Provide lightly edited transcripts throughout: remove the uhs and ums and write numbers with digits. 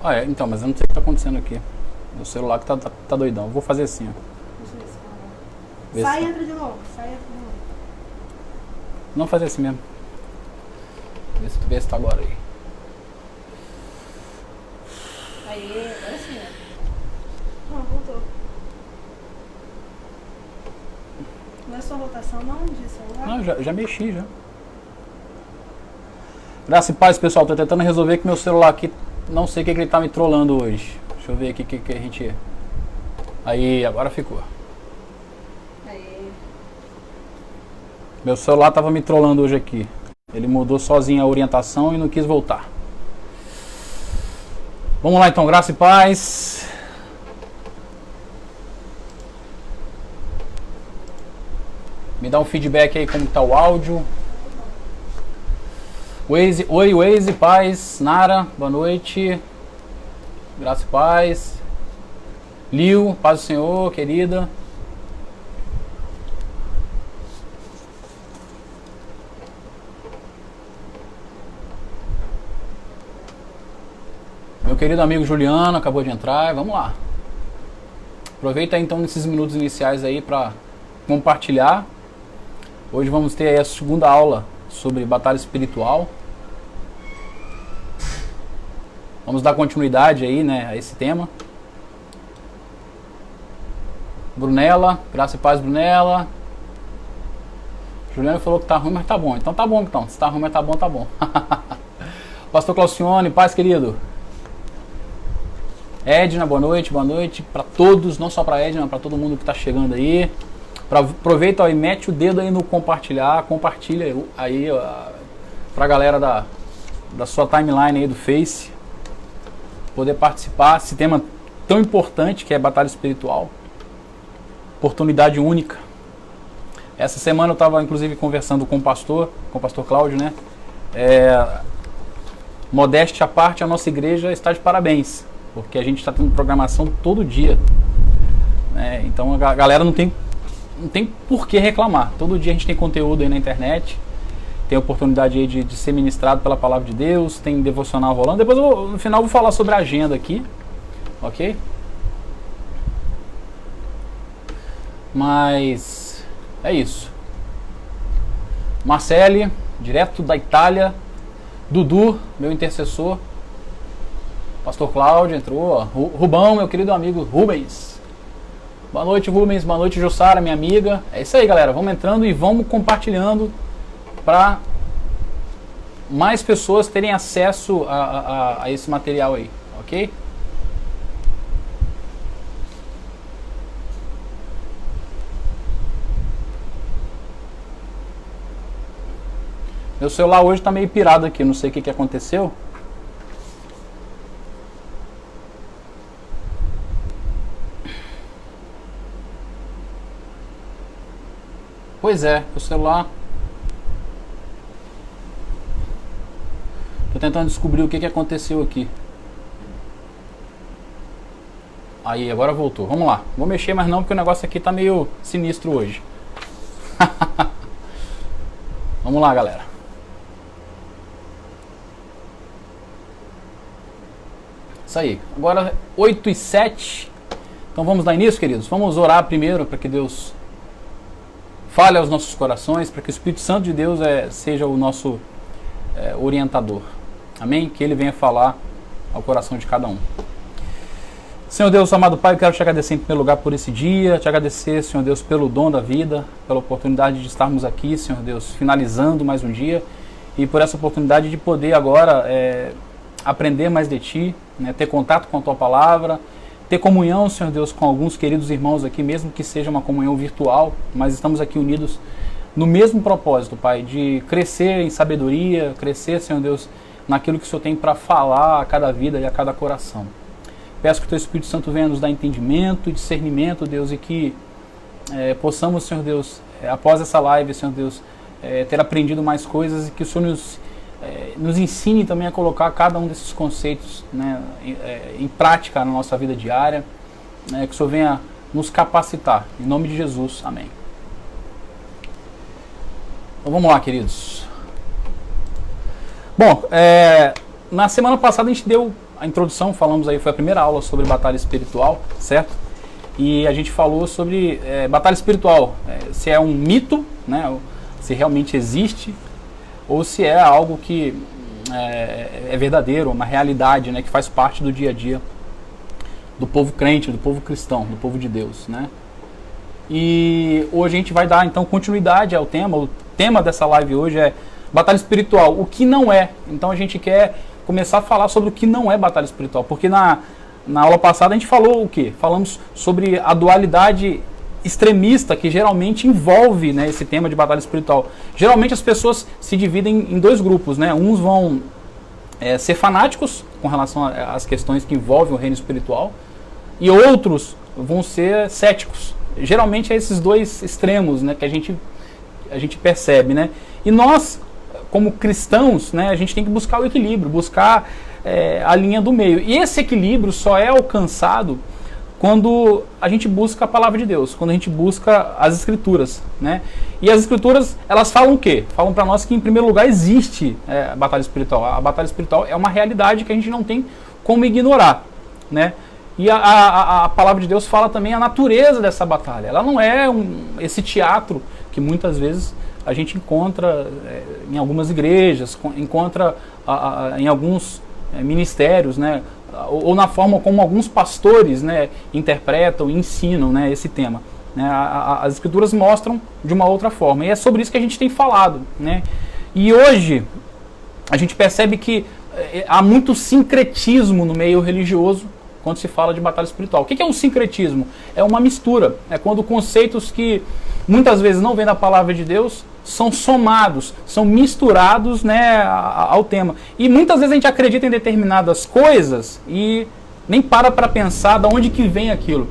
Ah, é, então, mas eu não sei o que tá acontecendo aqui. Meu celular que tá doidão. Eu vou fazer assim, ó. Deixa eu ver se Vê sai e se- entra de novo. Sai e entra de novo. Não fazer assim mesmo. Vê se tá agora aí. Aí, agora sim, ó. Não, voltou. Não é só rotação não de celular? Não, já mexi já. Graça e paz, pessoal. Tô tentando resolver que meu celular aqui, não sei o que ele tá me trollando hoje. Deixa eu ver aqui o que a gente... Aí, agora ficou. Aí. Meu celular tava me trollando hoje aqui. Ele mudou sozinho a orientação e não quis voltar. Vamos lá então, graça e paz. Me dá um feedback aí como tá o áudio. Waze, oi, Waze, paz. Nara, boa noite. Graça e paz. Liu, paz do Senhor, querida. Meu querido amigo Juliano acabou de entrar. Vamos lá. Aproveita então nesses minutos iniciais aí para compartilhar. Hoje vamos ter aí a segunda aula sobre batalha espiritual. Vamos dar continuidade aí, né, a esse tema. Brunella, graça e paz, Brunella. Juliano falou que tá ruim, mas tá bom. Então tá bom, então. Se tá ruim, mas tá bom, tá bom. Pastor Claucione, paz, querido. Edna, boa noite para todos, não só para Edna, para todo mundo que tá chegando aí. Aproveita e mete o dedo aí no compartilhar, compartilha aí pra galera da sua timeline aí do Face poder participar desse tema tão importante que é batalha espiritual. Oportunidade única. Essa semana eu estava inclusive conversando com o pastor Cláudio, né? Modéstia à parte, a nossa igreja está de parabéns, porque a gente está tendo programação todo dia, né? Então a galera não tem por que reclamar. Todo dia a gente tem conteúdo aí na internet, tem oportunidade aí de ser ministrado pela palavra de Deus, tem devocional rolando. Depois no final eu vou falar sobre a agenda aqui, ok? Mas é isso. Marcele, direto da Itália. Dudu, meu intercessor. Pastor Cláudio entrou, ó. Rubão, meu querido amigo Rubens. Boa noite, Rubens. Boa noite, Jussara, minha amiga. É isso aí, galera. Vamos entrando e vamos compartilhando para mais pessoas terem acesso a esse material aí, ok? Meu celular hoje tá meio pirado aqui, não sei o que aconteceu. Pois é, o celular... Tô tentando descobrir o que aconteceu aqui. Aí, agora voltou. Vamos lá. Vou mexer mais não, porque o negócio aqui tá meio sinistro hoje. Vamos lá, galera. Isso aí. Agora 8h07. Então vamos dar início, queridos. Vamos orar primeiro para que Deus fale aos nossos corações, para que o Espírito Santo de Deus seja o nosso orientador. Amém? Que Ele venha falar ao coração de cada um. Senhor Deus, amado Pai, eu quero te agradecer em primeiro lugar por esse dia, te agradecer, Senhor Deus, pelo dom da vida, pela oportunidade de estarmos aqui, Senhor Deus, finalizando mais um dia, e por essa oportunidade de poder agora aprender mais de Ti, né, ter contato com a Tua Palavra, ter comunhão, Senhor Deus, com alguns queridos irmãos aqui, mesmo que seja uma comunhão virtual, mas estamos aqui unidos no mesmo propósito, Pai, de crescer em sabedoria, crescer, Senhor Deus, naquilo que o Senhor tem para falar a cada vida e a cada coração. Peço que o Teu Espírito Santo venha nos dar entendimento e discernimento, Deus, e que possamos, Senhor Deus, após essa live, Senhor Deus, ter aprendido mais coisas e que o Senhor nos ensine também a colocar cada um desses conceitos, né, em prática na nossa vida diária, que o Senhor venha nos capacitar. Em nome de Jesus, amém. Então vamos lá, queridos. Bom, na semana passada a gente deu a introdução, falamos aí, foi a primeira aula sobre batalha espiritual, certo? E a gente falou sobre batalha espiritual, se é um mito, né, se realmente existe, ou se é algo que é verdadeiro, uma realidade, né, que faz parte do dia a dia do povo crente, do povo cristão, do povo de Deus, né? E hoje a gente vai dar então continuidade ao tema. O tema dessa live hoje é batalha espiritual, o que não é. Então a gente quer começar a falar sobre o que não é batalha espiritual, porque na aula passada a gente falou o quê? Falamos sobre a dualidade extremista que geralmente envolve, né, esse tema de batalha espiritual. Geralmente as pessoas se dividem em dois grupos, né? Uns vão ser fanáticos com relação às questões que envolvem o reino espiritual e outros vão ser céticos. Geralmente é esses dois extremos, né, que a gente percebe, né? E nós, como cristãos, né, a gente tem que buscar o equilíbrio, buscar a linha do meio. E esse equilíbrio só é alcançado quando a gente busca a palavra de Deus, quando a gente busca as Escrituras, né? E as Escrituras, elas falam o quê? Falam para nós que, em primeiro lugar, existe a batalha espiritual. A batalha espiritual é uma realidade que a gente não tem como ignorar, né? E a palavra de Deus fala também a natureza dessa batalha. Ela não é esse teatro que muitas vezes a gente encontra em algumas igrejas, encontra em alguns ministérios, né? Ou na forma como alguns pastores, né, interpretam e ensinam, né, esse tema. Né? As Escrituras mostram de uma outra forma. E é sobre isso que a gente tem falado. Né? E hoje a gente percebe que há muito sincretismo no meio religioso quando se fala de batalha espiritual. O que é um sincretismo? É uma mistura. É quando conceitos que muitas vezes não vêm da palavra de Deus são somados, são misturados, né, ao tema. E muitas vezes a gente acredita em determinadas coisas e nem para pensar de onde que vem aquilo.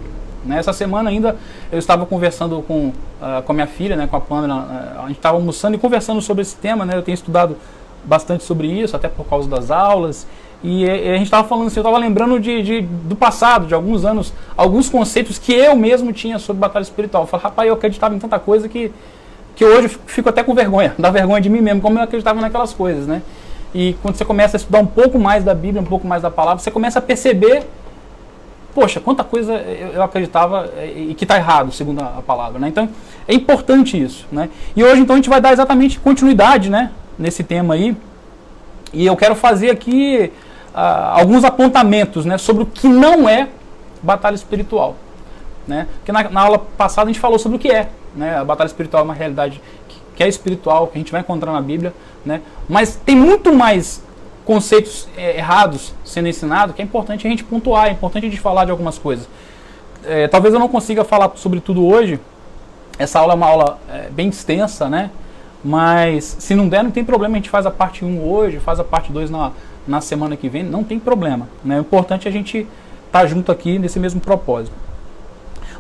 Essa semana ainda eu estava conversando com a minha filha, né, com a Pamela, a gente estava almoçando e conversando sobre esse tema, né, eu tenho estudado bastante sobre isso, até por causa das aulas. E a gente estava falando assim, eu estava lembrando do passado, de alguns anos, alguns conceitos que eu mesmo tinha sobre batalha espiritual. Eu falei, rapaz, eu acreditava em tanta coisa que hoje eu fico até com vergonha, dá vergonha de mim mesmo, como eu acreditava naquelas coisas, né? E quando você começa a estudar um pouco mais da Bíblia, um pouco mais da palavra, você começa a perceber, poxa, quanta coisa eu acreditava e que está errado, segundo a palavra, né? Então, é importante isso, né? E hoje, então, a gente vai dar exatamente continuidade, né, nesse tema aí. E eu quero fazer aqui alguns apontamentos, né, sobre o que não é batalha espiritual. Né? Porque na aula passada a gente falou sobre o que é. Né? A batalha espiritual é uma realidade que é espiritual, que a gente vai encontrar na Bíblia. Né? Mas tem muito mais conceitos errados sendo ensinados que é importante a gente pontuar, é importante a gente falar de algumas coisas. Talvez eu não consiga falar sobre tudo hoje. Essa aula é uma aula bem extensa, né? Mas se não der, não tem problema, a gente faz a parte 1 hoje, faz a parte 2 na semana que vem, não tem problema. Né? O importante é a gente estar junto aqui nesse mesmo propósito.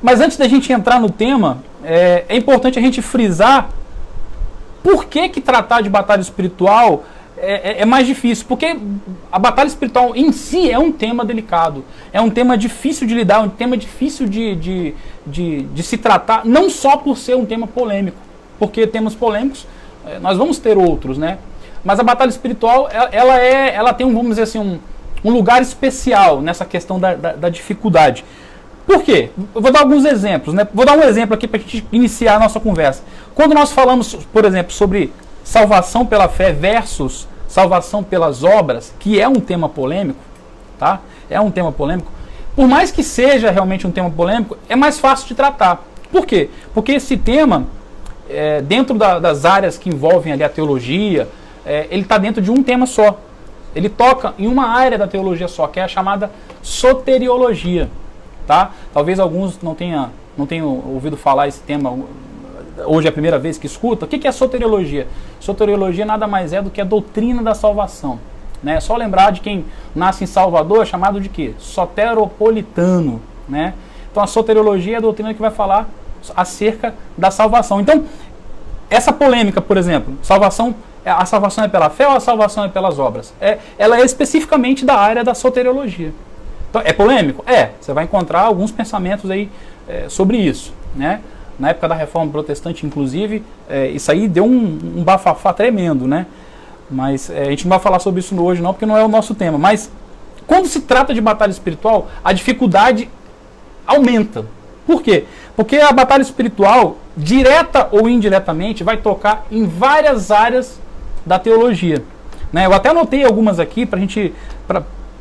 Mas antes da gente entrar no tema, é importante a gente frisar por que tratar de batalha espiritual é mais difícil. Porque a batalha espiritual em si é um tema delicado, é um tema difícil de lidar, um tema difícil de se tratar, não só por ser um tema polêmico, porque temas polêmicos nós vamos ter outros, né? Mas a batalha espiritual, ela tem, vamos dizer assim, um lugar especial nessa questão da dificuldade. Por quê? Eu vou dar alguns exemplos, né? Vou dar um exemplo aqui para a gente iniciar a nossa conversa. Quando nós falamos, por exemplo, sobre salvação pela fé versus salvação pelas obras, que é um tema polêmico, tá? É um tema polêmico. Por mais que seja realmente um tema polêmico, é mais fácil de tratar. Por quê? Porque esse tema, dentro das áreas que envolvem ali a teologia, ele está dentro de um tema só. Ele toca em uma área da teologia só, que é a chamada soteriologia. Tá? Talvez alguns não tenham ouvido falar esse tema, hoje é a primeira vez que escuta. O que é soteriologia? Soteriologia nada mais é do que a doutrina da salvação. Né? É só lembrar de quem nasce em Salvador, é chamado de quê? Soteropolitano. Né? Então a soteriologia é a doutrina que vai falar acerca da salvação. Então, essa polêmica, por exemplo, a salvação é pela fé ou a salvação é pelas obras? Ela é especificamente da área da soteriologia. Então, é polêmico? Você vai encontrar alguns pensamentos aí sobre isso. Né? Na época da Reforma Protestante, inclusive, isso aí deu um bafafá tremendo. Né? Mas a gente não vai falar sobre isso hoje não, porque não é o nosso tema. Mas quando se trata de batalha espiritual, a dificuldade aumenta. Por quê? Porque a batalha espiritual, direta ou indiretamente, vai tocar em várias áreas da teologia. Né? Eu até anotei algumas aqui para a gente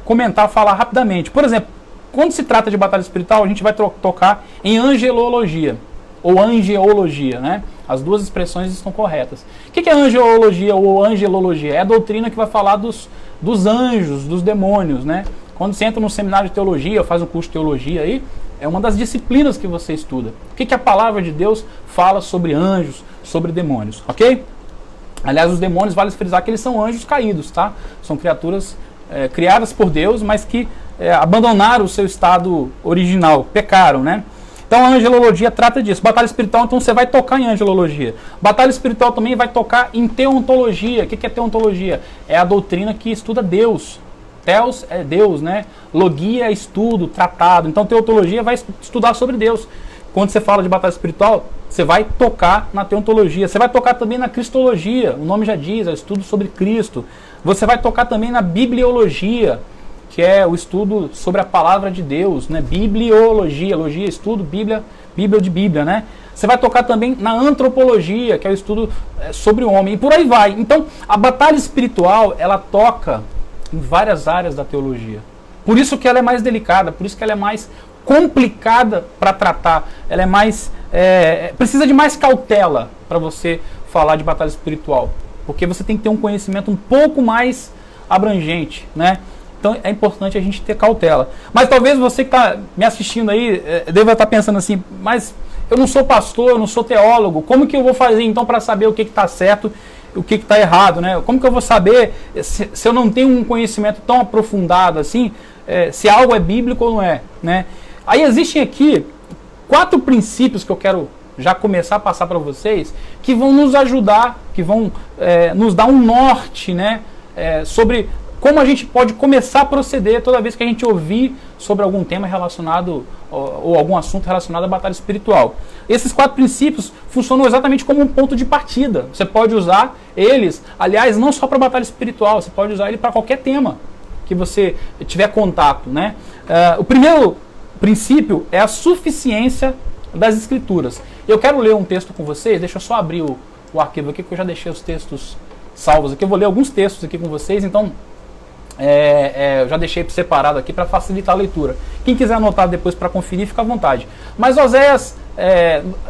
comentar, falar rapidamente. Por exemplo, quando se trata de batalha espiritual, a gente vai tocar em angelologia, ou angeologia, né? As duas expressões estão corretas. O que é angeologia ou angelologia? É a doutrina que vai falar dos anjos, dos demônios, né? Quando você entra num seminário de teologia, ou faz um curso de teologia aí, é uma das disciplinas que você estuda. O que a palavra de Deus fala sobre anjos, sobre demônios, ok? Aliás, os demônios, vale frisar que eles são anjos caídos, tá? São criaturas criadas por Deus, mas que abandonaram o seu estado original, pecaram, né? Então a angelologia trata disso. Batalha espiritual, então você vai tocar em angelologia. Batalha espiritual também vai tocar em teontologia. O que é teontologia? É a doutrina que estuda Deus. Theos é Deus, né? Logia é estudo, tratado. Então teontologia vai estudar sobre Deus. Quando você fala de batalha espiritual, você vai tocar na teontologia. Você vai tocar também na cristologia. O nome já diz, é o estudo sobre Cristo. Você vai tocar também na bibliologia, que é o estudo sobre a palavra de Deus, né? Bibliologia, logia, estudo, Bíblia de Bíblia, né? Você vai tocar também na antropologia, que é o estudo sobre o homem, e por aí vai. Então, a batalha espiritual, ela toca em várias áreas da teologia. Por isso que ela é mais delicada, por isso que ela é mais complicada para tratar. Ela é mais precisa de mais cautela para você falar de batalha espiritual, porque você tem que ter um conhecimento um pouco mais abrangente, né? Então é importante a gente ter cautela. Mas talvez você que está me assistindo aí deva estar pensando assim, mas eu não sou pastor, eu não sou teólogo, como que eu vou fazer então para saber o que está certo e o que está errado, né? Como que eu vou saber se eu não tenho um conhecimento tão aprofundado assim, se algo é bíblico ou não é, né? Aí existem aqui 4 princípios que eu quero já começar a passar para vocês, que vão nos ajudar, que vão nos dar um norte, né? Sobre como a gente pode começar a proceder toda vez que a gente ouvir sobre algum tema relacionado ou algum assunto relacionado à batalha espiritual. Esses 4 princípios funcionam exatamente como um ponto de partida. Você pode usar eles, aliás, não só para batalha espiritual, você pode usar ele para qualquer tema que você tiver contato, né? O primeiro princípio é a suficiência das Escrituras. Eu quero ler um texto com vocês, deixa eu só abrir o arquivo aqui, que eu já deixei os textos salvos aqui. Eu vou ler alguns textos aqui com vocês, então eu já deixei separado aqui para facilitar a leitura. Quem quiser anotar depois para conferir, fica à vontade. Mas Oséias,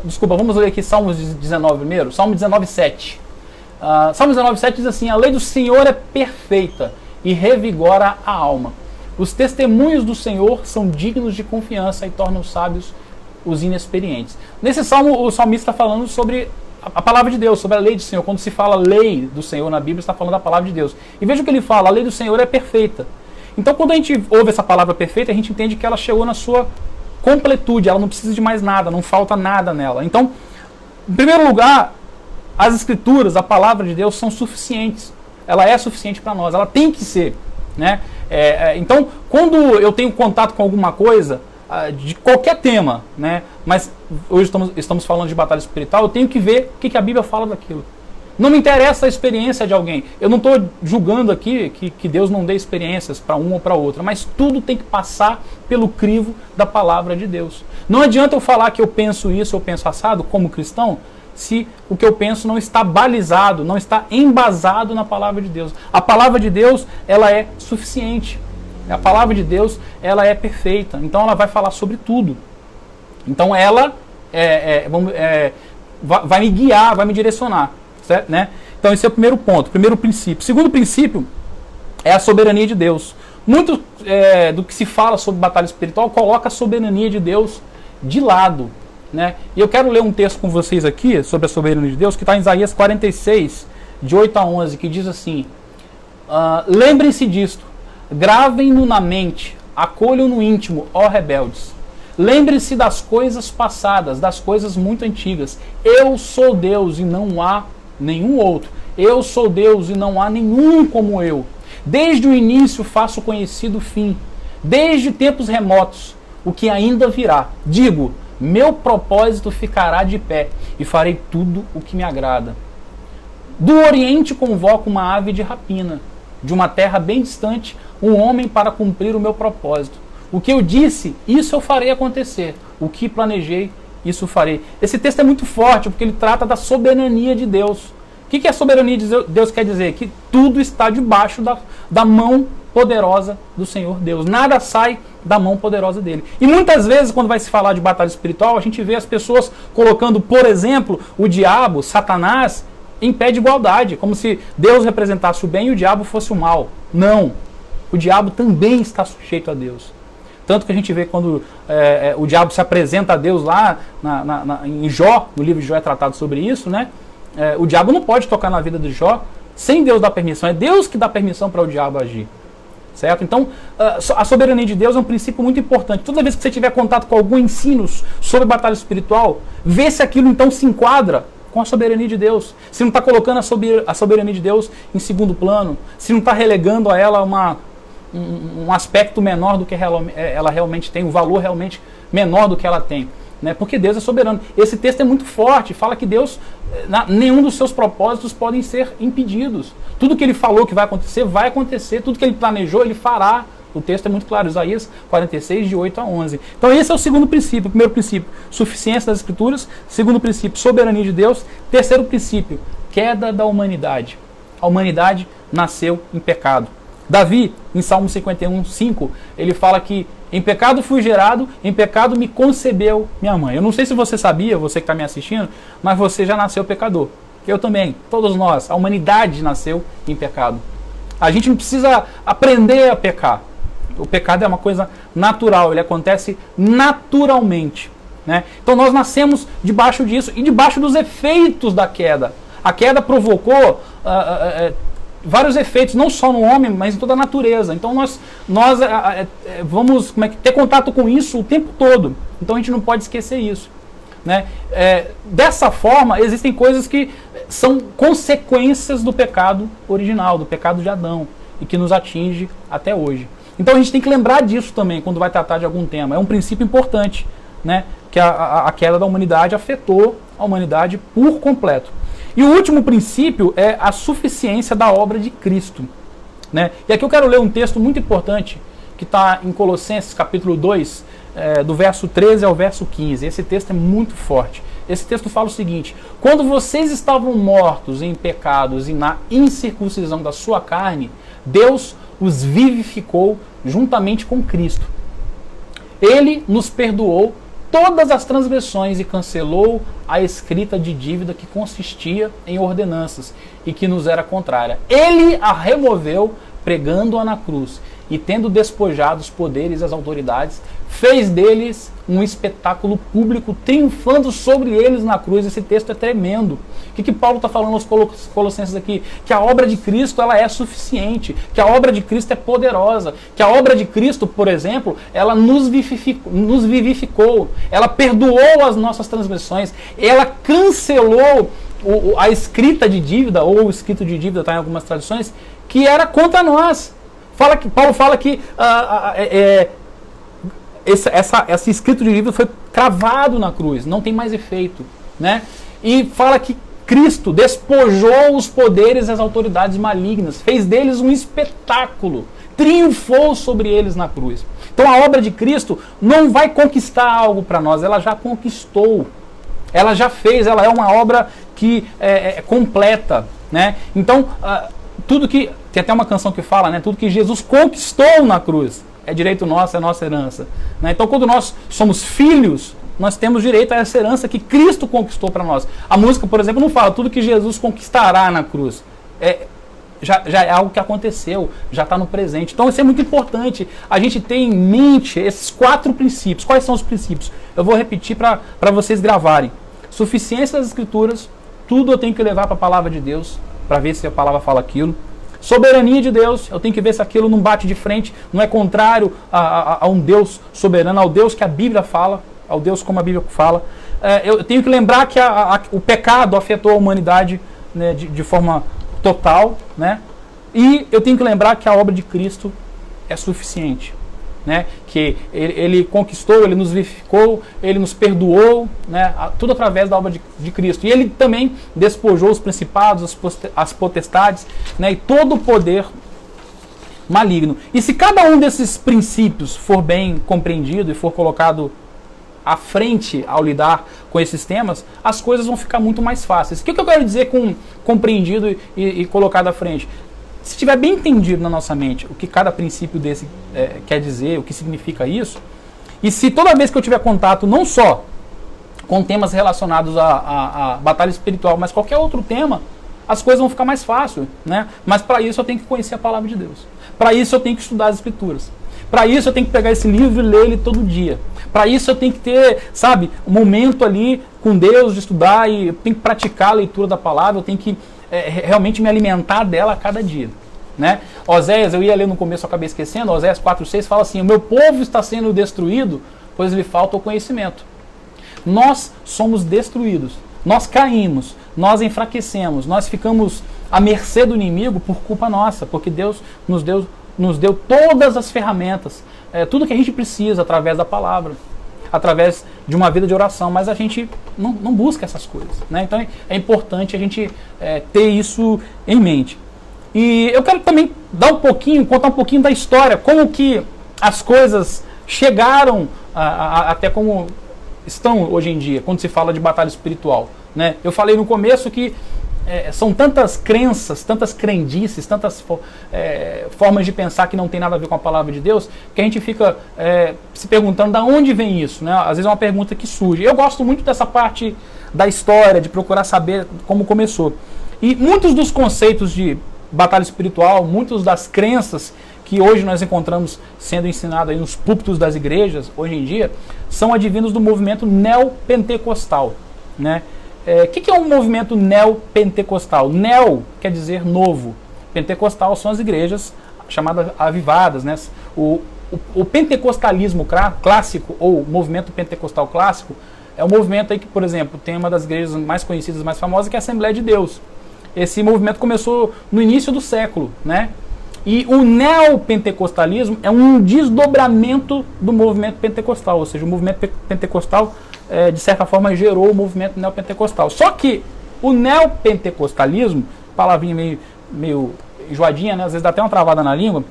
desculpa, vamos ler aqui Salmos 19 primeiro, Salmo 19:7. Salmo 19:7 diz assim: a lei do Senhor é perfeita e revigora a alma. Os testemunhos do Senhor são dignos de confiança e tornam sábios os inexperientes. Nesse salmo, o salmista está falando sobre a palavra de Deus, sobre a lei do Senhor. Quando se fala lei do Senhor na Bíblia, está falando da palavra de Deus. E veja o que ele fala: a lei do Senhor é perfeita. Então, quando a gente ouve essa palavra perfeita, a gente entende que ela chegou na sua completude, ela não precisa de mais nada, não falta nada nela. Então, em primeiro lugar, as Escrituras, a palavra de Deus, são suficientes. Ela é suficiente para nós, ela tem que ser, né? Então, quando eu tenho contato com alguma coisa, de qualquer tema, né? Mas hoje estamos falando de batalha espiritual, eu tenho que ver o que a Bíblia fala daquilo. Não me interessa a experiência de alguém. Eu não estou julgando aqui que Deus não dê experiências para um ou para outra, mas tudo tem que passar pelo crivo da palavra de Deus. Não adianta eu falar que eu penso isso ou penso assado como cristão, se o que eu penso não está balizado, não está embasado na palavra de Deus. A palavra de Deus, ela é suficiente. A palavra de Deus, ela é perfeita. Então ela vai falar sobre tudo. Então ela vai me guiar, vai me direcionar. Certo? Né? Então esse é o primeiro ponto, primeiro princípio. Segundo princípio é a soberania de Deus. Muito do que se fala sobre batalha espiritual coloca a soberania de Deus de lado. Né? E eu quero ler um texto com vocês aqui sobre a soberania de Deus, que está em Isaías 46, de 8 a 11, que diz assim: lembrem-se disto, gravem-no na mente, acolham no íntimo, ó rebeldes. Lembrem-se das coisas passadas, das coisas muito antigas. Eu sou Deus e não há nenhum outro. Eu sou Deus e não há nenhum como eu. Desde o início faço conhecido o fim. Desde tempos remotos, o que ainda virá. Digo, meu propósito ficará de pé e farei tudo o que me agrada. Do Oriente convoco uma ave de rapina. De uma terra bem distante, um homem para cumprir o meu propósito. O que eu disse, isso eu farei acontecer. O que planejei, isso farei. Esse texto é muito forte, porque ele trata da soberania de Deus. O que a soberania de Deus quer dizer? Que tudo está debaixo da mão poderosa do Senhor Deus. Nada sai da mão poderosa dele. E muitas vezes, quando vai se falar de batalha espiritual, a gente vê as pessoas colocando, por exemplo, o diabo, Satanás, em pé de igualdade, como se Deus representasse o bem e o diabo fosse o mal. Não. O diabo também está sujeito a Deus. Tanto que a gente vê quando o diabo se apresenta a Deus lá em Jó, no livro de Jó é tratado sobre isso, né? O diabo não pode tocar na vida de Jó sem Deus dar permissão. É Deus que dá permissão para o diabo agir. Certo? Então, a soberania de Deus é um princípio muito importante. Toda vez que você tiver contato com algum ensino sobre batalha espiritual, vê se aquilo então se enquadra com a soberania de Deus. Se não está colocando a soberania de Deus em segundo plano, se não está relegando a ela um aspecto menor do que ela realmente tem, um valor realmente menor do que ela tem. Né? Porque Deus é soberano. Esse texto é muito forte, fala que Deus, nenhum dos seus propósitos podem ser impedidos. Tudo que ele falou que vai acontecer, tudo que ele planejou, ele fará. O texto é muito claro, Isaías 46, de 8 a 11. Então esse é o segundo princípio. O primeiro princípio, suficiência das Escrituras. Segundo princípio, soberania de Deus. Terceiro princípio, queda da humanidade. A humanidade nasceu em pecado. Davi, em Salmo 51, 5, ele fala que em pecado fui gerado, em pecado me concebeu minha mãe. Eu não sei se você sabia, você que está me assistindo, mas você já nasceu pecador. Eu também, todos nós, a humanidade nasceu em pecado. A gente não precisa aprender a pecar. O pecado é uma coisa natural, ele acontece naturalmente. Né? Então nós nascemos debaixo disso e debaixo dos efeitos da queda. A queda provocou vários efeitos, não só no homem, mas em toda a natureza. Então nós vamos ter contato com isso o tempo todo. Então a gente não pode esquecer isso. Né? Dessa forma, existem coisas que são consequências do pecado original, do pecado de Adão, e que nos atinge até hoje. Então a gente tem que lembrar disso também quando vai tratar de algum tema. É um princípio importante, né? Que a queda da humanidade afetou a humanidade por completo. E o último princípio é a suficiência da obra de Cristo. Né? E aqui eu quero ler um texto muito importante que está em Colossenses capítulo 2, do verso 13 ao verso 15. Esse texto é muito forte. Esse texto fala o seguinte: quando vocês estavam mortos em pecados e na incircuncisão da sua carne, Deus os vivificou juntamente com Cristo. Ele nos perdoou todas as transgressões e cancelou a escrita de dívida que consistia em ordenanças e que nos era contrária. Ele a removeu pregando-a na cruz e, tendo despojado os poderes e as autoridades, fez deles um espetáculo público, triunfando sobre eles na cruz. Esse texto é tremendo. O que Paulo está falando aos Colossenses aqui? Que a obra de Cristo ela é suficiente, que a obra de Cristo é poderosa, que a obra de Cristo, por exemplo, ela nos vivificou, ela perdoou as nossas transgressões, ela cancelou a escrita de dívida, ou o escrito de dívida está em algumas traduções, que era contra nós. Paulo fala que esse escrito de dívida foi cravado na cruz, não tem mais efeito. Né? E fala que Cristo despojou os poderes e as autoridades malignas, fez deles um espetáculo, triunfou sobre eles na cruz. Então a obra de Cristo não vai conquistar algo para nós, ela já conquistou, ela já fez, ela é uma obra que é completa. Né? Então, tudo que, tem até uma canção que fala, né, tudo que Jesus conquistou na cruz é direito nosso, é nossa herança. Né? Então quando nós somos filhos, nós temos direito a essa herança que Cristo conquistou para nós. A música, por exemplo, não fala tudo que Jesus conquistará na cruz. Já é algo que aconteceu, já está no presente. Então isso é muito importante, a gente ter em mente esses 4 princípios. Quais são os princípios? Eu vou repetir para vocês gravarem. Suficiência das Escrituras, tudo eu tenho que levar para a palavra de Deus, para ver se a palavra fala aquilo. Soberania de Deus, eu tenho que ver se aquilo não bate de frente, não é contrário a um Deus soberano, ao Deus que a Bíblia fala, ao Deus como a Bíblia fala. Eu tenho que lembrar que o pecado afetou a humanidade, né, de forma total, né? E eu tenho que lembrar que a obra de Cristo é suficiente. Né? Que ele conquistou, ele nos vivificou, ele nos perdoou, né? Tudo através da obra de Cristo. E ele também despojou os principados, as potestades, né? E todo o poder maligno. E se cada um desses princípios for bem compreendido e for colocado à frente ao lidar com esses temas, as coisas vão ficar muito mais fáceis. O que eu quero dizer com compreendido e colocado à frente? Se estiver bem entendido na nossa mente o que cada princípio desse quer dizer, o que significa isso, e se toda vez que eu tiver contato não só com temas relacionados à batalha espiritual, mas qualquer outro tema, as coisas vão ficar mais fáceis, né? Mas para isso eu tenho que conhecer a palavra de Deus. Para isso eu tenho que estudar as Escrituras. Para isso eu tenho que pegar esse livro e ler ele todo dia. Para isso eu tenho que ter, sabe, um momento ali com Deus de estudar, e eu tenho que praticar a leitura da palavra, eu tenho que realmente me alimentar dela a cada dia, né? Oséias, eu ia ler no começo, eu acabei esquecendo, Oséias 4,6 fala assim: o meu povo está sendo destruído, pois lhe falta o conhecimento. Nós somos destruídos, nós caímos, nós enfraquecemos, nós ficamos à mercê do inimigo por culpa nossa, porque Deus nos deu todas as ferramentas, tudo que a gente precisa através da palavra, através de uma vida de oração, mas a gente não busca essas coisas, né? Então é importante a gente ter isso em mente. E eu quero também contar um pouquinho da história, como que as coisas chegaram até como estão hoje em dia, quando se fala de batalha espiritual, né? Eu falei no começo que são tantas crenças, tantas crendices, tantas formas de pensar que não tem nada a ver com a palavra de Deus, que a gente fica se perguntando de onde vem isso, né? Às vezes é uma pergunta que surge. Eu gosto muito dessa parte da história, de procurar saber como começou. E muitos dos conceitos de batalha espiritual, muitas das crenças que hoje nós encontramos sendo ensinadas aí nos púlpitos das igrejas, hoje em dia, são advindos do movimento neopentecostal, né? O que é um movimento neopentecostal? Neo quer dizer novo. Pentecostal são as igrejas chamadas avivadas, né? O pentecostalismo clássico, ou movimento pentecostal clássico, é um movimento aí que, por exemplo, tem uma das igrejas mais conhecidas, mais famosas, que é a Assembleia de Deus. Esse movimento começou no início do século, né? E o neopentecostalismo é um desdobramento do movimento pentecostal, ou seja, o movimento pentecostal, de certa forma, gerou o movimento neopentecostal. Só que o neopentecostalismo, palavrinha meio enjoadinha, né? Às vezes dá até uma travada na língua,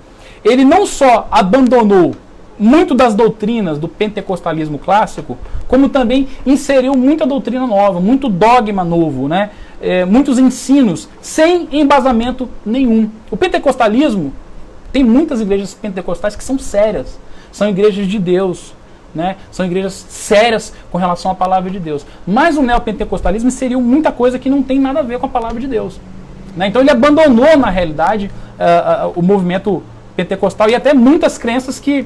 ele não só abandonou muito das doutrinas do pentecostalismo clássico, como também inseriu muita doutrina nova, muito dogma novo, né? Muitos ensinos sem embasamento nenhum. O pentecostalismo, tem muitas igrejas pentecostais que são sérias, são igrejas de Deus, né? São igrejas sérias com relação à palavra de Deus. Mas o neopentecostalismo inseriu muita coisa que não tem nada a ver com a palavra de Deus, né? Então ele abandonou, na realidade, o movimento pentecostal e até muitas crenças que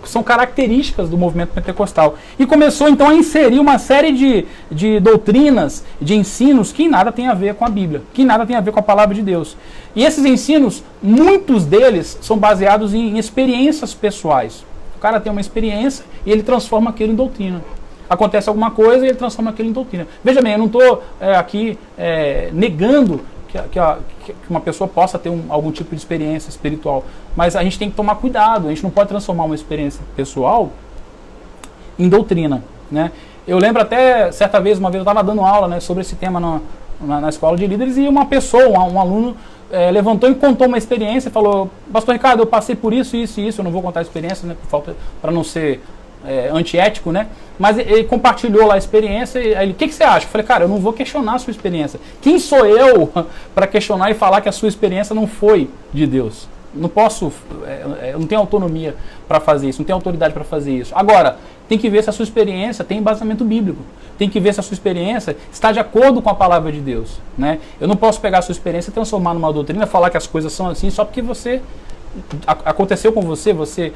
são características do movimento pentecostal. E começou então a inserir uma série de doutrinas, de ensinos que nada tem a ver com a Bíblia, que nada tem a ver com a palavra de Deus. E esses ensinos, muitos deles são baseados em experiências pessoais. O cara tem uma experiência e ele transforma aquilo em doutrina. Acontece alguma coisa e ele transforma aquilo em doutrina. Veja bem, eu não estou aqui negando que uma pessoa possa ter algum tipo de experiência espiritual, mas a gente tem que tomar cuidado, a gente não pode transformar uma experiência pessoal em doutrina, né? Eu lembro até, certa vez, uma vez eu estava dando aula, né, sobre esse tema na escola de líderes, e uma pessoa, um aluno, levantou e contou uma experiência e falou: Pastor Ricardo, eu passei por isso, isso e isso. Eu não vou contar a experiência, né, para não ser antiético, né? Mas ele compartilhou lá a experiência e aí ele: o que você acha? Eu falei: cara, eu não vou questionar a sua experiência. Quem sou eu para questionar e falar que a sua experiência não foi de Deus? Não posso, eu não tenho autonomia para fazer isso, não tenho autoridade para fazer isso. Agora, tem que ver se a sua experiência tem embasamento bíblico. Tem que ver se a sua experiência está de acordo com a palavra de Deus, né? Eu não posso pegar a sua experiência e transformar numa doutrina, falar que as coisas são assim só porque aconteceu com você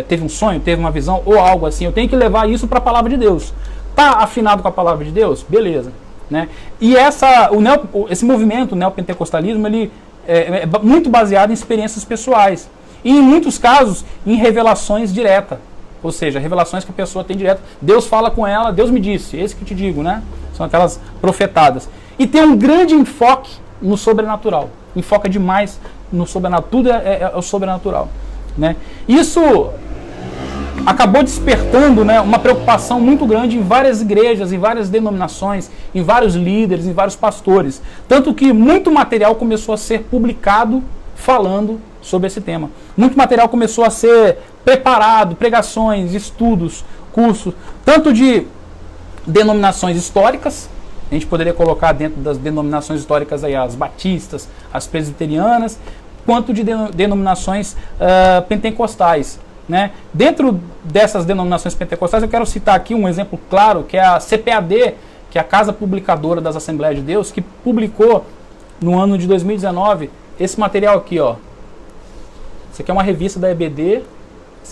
teve um sonho, teve uma visão ou algo assim. Eu tenho que levar isso para a palavra de Deus. Está afinado com a palavra de Deus? Beleza, né? E esse movimento, o neopentecostalismo, ele é muito baseado em experiências pessoais. E em muitos casos, em revelações diretas. Ou seja, revelações que a pessoa tem direto. Deus fala com ela, Deus me disse, esse que te digo, né? São aquelas profetadas. E tem um grande enfoque no sobrenatural. Enfoca demais no sobrenatural. Tudo é o sobrenatural, né? Isso acabou despertando, né, uma preocupação muito grande em várias igrejas, em várias denominações, em vários líderes, em vários pastores. Tanto que muito material começou a ser publicado falando sobre esse tema. Muito material começou a ser preparado, pregações, estudos, cursos, tanto de denominações históricas, a gente poderia colocar dentro das denominações históricas aí as batistas, as presbiterianas, quanto de denominações pentecostais. Né? Dentro dessas denominações pentecostais, eu quero citar aqui um exemplo claro, que é a CPAD, que é a Casa Publicadora das Assembleias de Deus, que publicou no ano de 2019 esse material aqui, ó. Isso aqui é uma revista da EBD.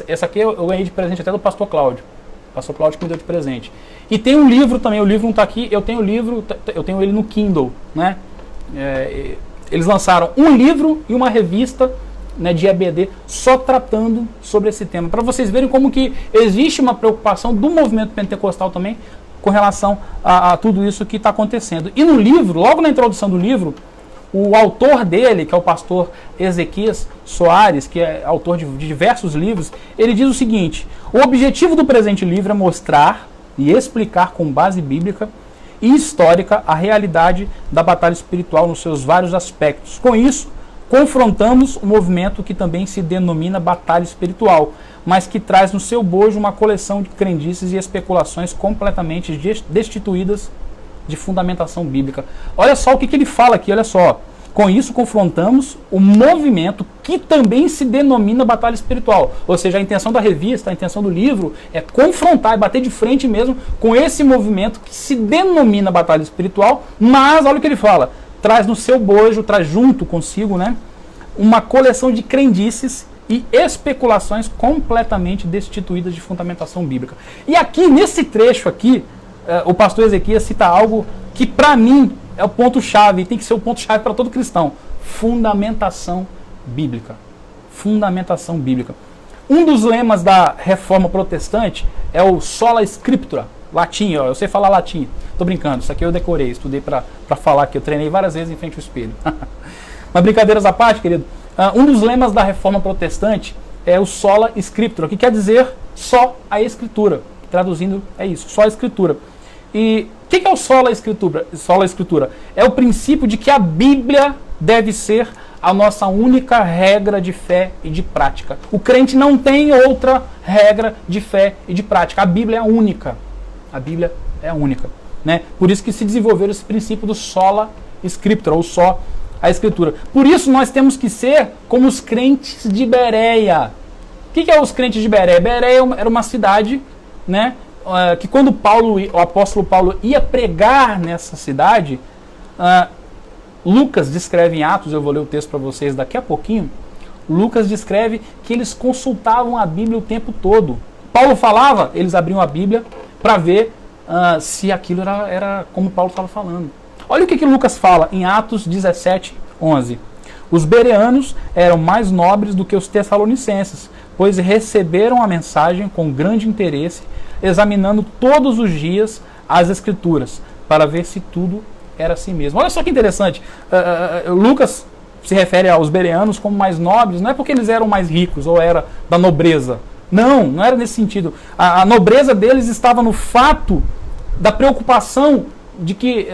Essa aqui eu ganhei de presente até do pastor Cláudio. O pastor Cláudio que me deu de presente. E tem um livro também, o livro não está aqui, eu tenho o livro, eu tenho ele no Kindle, né? Eles lançaram um livro e uma revista, né, de EBD só tratando sobre esse tema, para vocês verem como que existe uma preocupação do movimento pentecostal também com relação a tudo isso que está acontecendo. E no livro, logo na introdução do livro, o autor dele, que é o pastor Ezequias Soares, que é autor de diversos livros, ele diz o seguinte: o objetivo do presente livro é mostrar e explicar com base bíblica e histórica a realidade da batalha espiritual nos seus vários aspectos. Com isso, confrontamos o movimento que também se denomina batalha espiritual, mas que traz no seu bojo uma coleção de crendices e especulações completamente destituídas de fundamentação bíblica. Olha só o que ele fala aqui, olha só. Com isso confrontamos o movimento que também se denomina batalha espiritual. Ou seja, a intenção da revista, a intenção do livro é confrontar e bater de frente mesmo com esse movimento que se denomina batalha espiritual, mas olha o que ele fala, traz no seu bojo, traz junto consigo, né, uma coleção de crendices e especulações completamente destituídas de fundamentação bíblica. E aqui, nesse trecho aqui, o pastor Ezequias cita algo que para mim é o ponto-chave, e tem que ser o ponto-chave para todo cristão. Fundamentação bíblica. Fundamentação bíblica. Um dos lemas da Reforma Protestante é o sola scriptura, latim, ó, eu sei falar latim. Tô brincando, isso aqui eu decorei, estudei para falar aqui, eu treinei várias vezes em frente ao espelho. Mas brincadeiras à parte, querido, um dos lemas da Reforma Protestante é o sola scriptura, que quer dizer só a Escritura. Traduzindo, é isso, só a Escritura. E o que é o sola escritura? Sola escritura é o princípio de que a Bíblia deve ser a nossa única regra de fé e de prática. O crente não tem outra regra de fé e de prática. A Bíblia é a única. A Bíblia é a única. Né? Por isso que se desenvolveu esse princípio do sola scriptura, ou só a Escritura. Por isso nós temos que ser como os crentes de Bereia. O que é os crentes de Bereia? Bereia era uma cidade, né, que quando o apóstolo Paulo ia pregar nessa cidade, Lucas descreve em Atos, eu vou ler o texto para vocês daqui a pouquinho, Lucas descreve que eles consultavam a Bíblia o tempo todo. Paulo falava, eles abriam a Bíblia para ver se aquilo era como Paulo estava falando. Olha o que Lucas fala em Atos 17:11. Os bereanos eram mais nobres do que os tessalonicenses, pois receberam a mensagem com grande interesse, examinando todos os dias as Escrituras, para ver se tudo era assim mesmo. Olha só que interessante, Lucas se refere aos bereanos como mais nobres, não é porque eles eram mais ricos ou era da nobreza, não era nesse sentido. A nobreza deles estava no fato da preocupação de que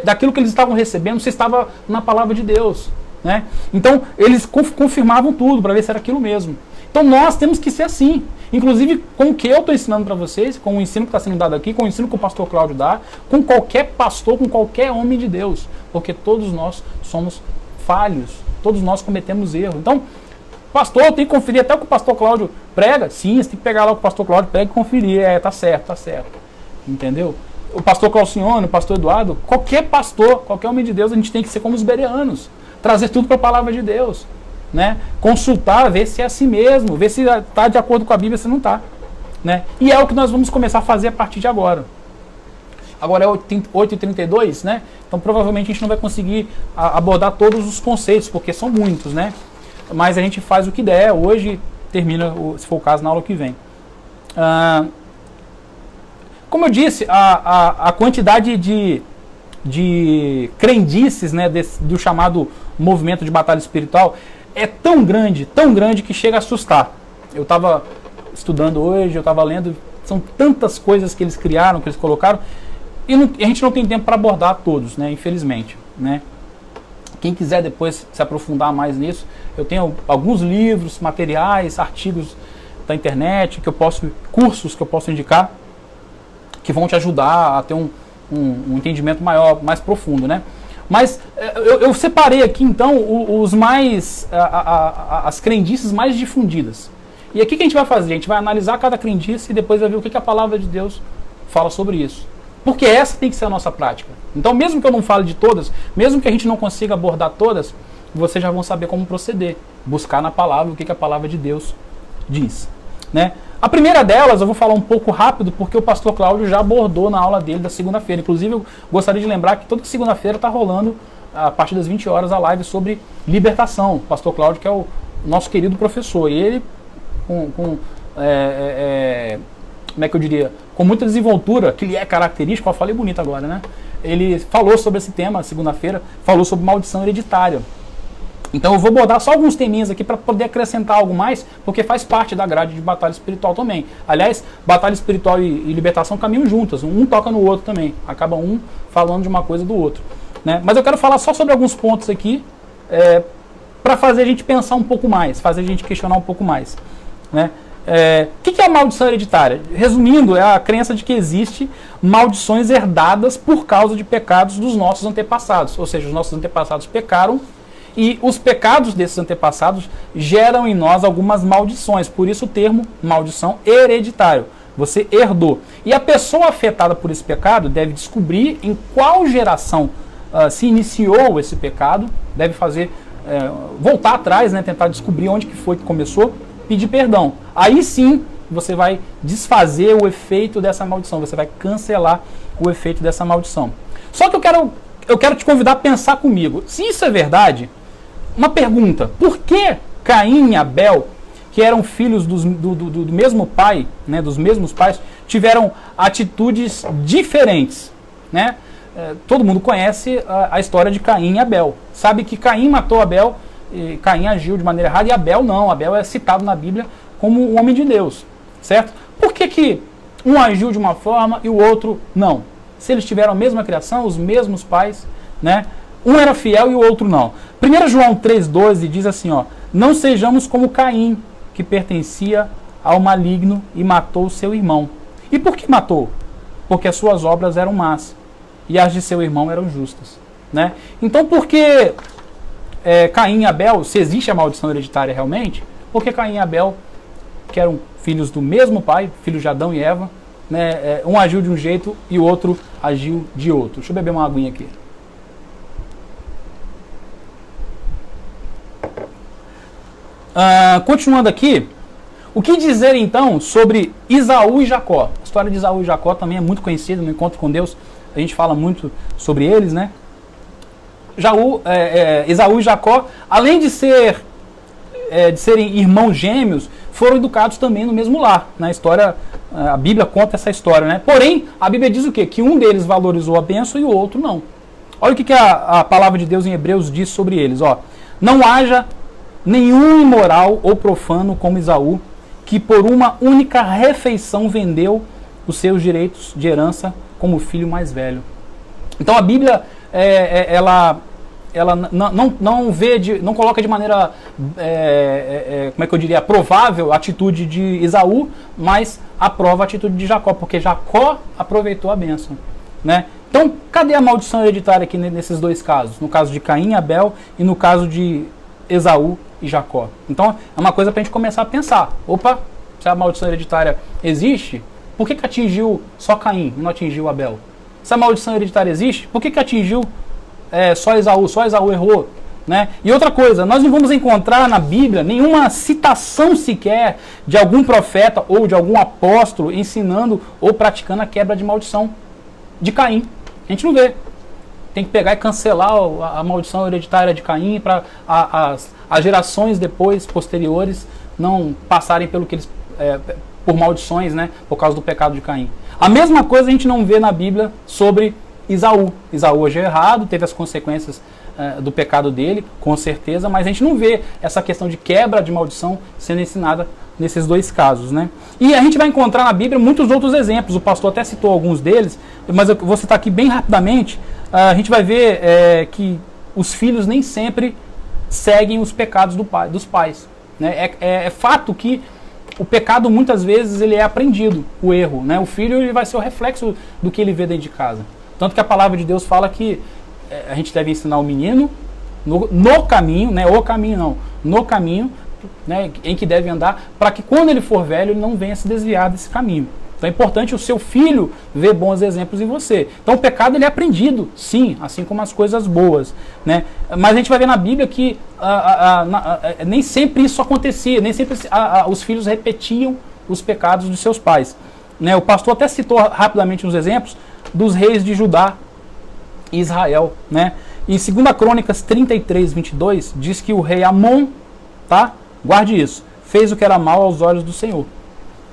daquilo que eles estavam recebendo se estava na palavra de Deus, né? Então eles confirmavam tudo para ver se era aquilo mesmo. Então nós temos que ser assim. Inclusive com o que eu estou ensinando para vocês, com o ensino que está sendo dado aqui, com o ensino que o pastor Cláudio dá, com qualquer pastor, com qualquer homem de Deus. Porque todos nós somos falhos, todos nós cometemos erros. Então, pastor, eu tenho que conferir até o que o pastor Cláudio prega. Sim, você tem que pegar lá o que o pastor Cláudio prega e conferir. Tá certo. Entendeu? O pastor Claucione, o pastor Eduardo, qualquer pastor, qualquer homem de Deus, a gente tem que ser como os bereanos. Trazer tudo para a palavra de Deus. Né? Consultar, ver se é assim mesmo, ver se está de acordo com a Bíblia, se não está. Né? E é o que nós vamos começar a fazer a partir de agora. Agora é 8h32, né? Então provavelmente a gente não vai conseguir abordar todos os conceitos, porque são muitos, né? Mas a gente faz o que der, hoje termina, se for o caso, na aula que vem. Como eu disse, a quantidade de crendices, né, do chamado movimento de batalha espiritual é tão grande que chega a assustar. Eu estava estudando hoje, eu estava lendo, são tantas coisas que eles criaram, que eles colocaram, e a gente não tem tempo para abordar todos, né, infelizmente. Né? Quem quiser depois se aprofundar mais nisso, eu tenho alguns livros, materiais, artigos da internet, cursos que eu posso indicar, que vão te ajudar a ter um entendimento maior, mais profundo, né? Mas eu separei aqui, então, as crendices mais difundidas. E aqui o que a gente vai fazer? A gente vai analisar cada crendice e depois vai ver o que a palavra de Deus fala sobre isso. Porque essa tem que ser a nossa prática. Então, mesmo que eu não fale de todas, mesmo que a gente não consiga abordar todas, vocês já vão saber como proceder. Buscar na palavra o que a palavra de Deus diz, né? A primeira delas eu vou falar um pouco rápido, porque o pastor Cláudio já abordou na aula dele da segunda-feira. Inclusive, eu gostaria de lembrar que toda segunda-feira está rolando, a partir das 20 horas, a live sobre libertação. O pastor Cláudio, que é o nosso querido professor. E ele, como é que eu diria, com muita desenvoltura, que lhe é característico, eu falei bonito agora, né? Ele falou sobre esse tema segunda-feira, falou sobre maldição hereditária. Então eu vou abordar só alguns teminhas aqui para poder acrescentar algo mais, porque faz parte da grade de batalha espiritual também. Aliás, batalha espiritual e libertação caminham juntas, um toca no outro também, acaba um falando de uma coisa do outro, né? Mas eu quero falar só sobre alguns pontos aqui, para fazer a gente pensar um pouco mais, fazer a gente questionar um pouco mais, né? O que é a maldição hereditária? Resumindo, é a crença de que existe maldições herdadas por causa de pecados dos nossos antepassados. Ou seja, os nossos antepassados pecaram e os pecados desses antepassados geram em nós algumas maldições. Por isso o termo maldição hereditária. Você herdou. E a pessoa afetada por esse pecado deve descobrir em qual geração se iniciou esse pecado, deve voltar atrás, né, tentar descobrir onde que foi que começou, pedir perdão. Aí sim você vai desfazer o efeito dessa maldição, você vai cancelar o efeito dessa maldição. Só que eu quero te convidar a pensar comigo. Se isso é verdade, uma pergunta: por que Caim e Abel, que eram filhos do mesmo pai, né, dos mesmos pais, tiveram atitudes diferentes, né? Todo mundo conhece a história de Caim e Abel. Sabe que Caim matou Abel, e Caim agiu de maneira errada, e Abel não. Abel é citado na Bíblia como um homem de Deus, certo? Por que um agiu de uma forma e o outro não? Se eles tiveram a mesma criação, os mesmos pais, né? Um era fiel e o outro não. 1 João 3,12 diz assim, ó: não sejamos como Caim, que pertencia ao maligno e matou seu irmão. E por que matou? Porque as suas obras eram más e as de seu irmão eram justas, né? Então, por que Caim e Abel, se existe a maldição hereditária realmente, porque Caim e Abel, que eram filhos do mesmo pai, filhos de Adão e Eva, né, um agiu de um jeito e o outro agiu de outro. Deixa eu beber uma aguinha aqui. Continuando aqui, o que dizer então sobre Esaú e Jacó? A história de Esaú e Jacó também é muito conhecida no Encontro com Deus, a gente fala muito sobre eles, né? Esaú e Jacó, além de serem irmãos gêmeos, foram educados também no mesmo lar. Na história, a Bíblia conta essa história, né? Porém, a Bíblia diz o quê? Que um deles valorizou a bênção e o outro não. Olha o que a palavra de Deus em Hebreus diz sobre eles, ó: não haja nenhum imoral ou profano como Esaú, que por uma única refeição vendeu os seus direitos de herança como filho mais velho. Então a Bíblia, ela não coloca de maneira, como é que eu diria, provável a atitude de Esaú, mas aprova a atitude de Jacó, porque Jacó aproveitou a bênção, né? Então, cadê a maldição hereditária aqui nesses dois casos? No caso de Caim e Abel e no caso de Esaú e Jacó. Então, é uma coisa para a gente começar a pensar. Opa, se a maldição hereditária existe, por que atingiu só Caim e não atingiu Abel? Se a maldição hereditária existe, por que atingiu só Esaú? Só Esaú errou, né? E outra coisa, nós não vamos encontrar na Bíblia nenhuma citação sequer de algum profeta ou de algum apóstolo ensinando ou praticando a quebra de maldição de Caim. A gente não vê. Tem que pegar e cancelar a maldição hereditária de Caim para as gerações depois, posteriores, não passarem pelo que eles, por maldições, né, por causa do pecado de Caim. A mesma coisa a gente não vê na Bíblia sobre Esaú. Esaú agiu errado, teve as consequências do pecado dele, com certeza, mas a gente não vê essa questão de quebra de maldição sendo ensinada nesses dois casos, né? E a gente vai encontrar na Bíblia muitos outros exemplos, o pastor até citou alguns deles, mas eu vou citar aqui bem rapidamente. A gente vai ver que os filhos nem sempre seguem os pecados dos pais. Né? É fato que o pecado muitas vezes ele é aprendido, o erro. Né? O filho ele vai ser o reflexo do que ele vê dentro de casa. Tanto que a palavra de Deus fala que a gente deve ensinar o menino no caminho, né? O caminho não, no caminho, né? Em que deve andar, para que quando ele for velho ele não venha se desviar desse caminho. Então é importante o seu filho ver bons exemplos em você. Então o pecado ele é aprendido, sim, assim como as coisas boas. Né? Mas a gente vai ver na Bíblia que nem sempre isso acontecia, nem sempre os filhos repetiam os pecados dos seus pais. Né? O pastor até citou rapidamente uns exemplos dos reis de Judá e Israel. Né? Em 2 Crônicas 33, 22, diz que o rei Amon, tá? Guarde isso, fez o que era mal aos olhos do Senhor.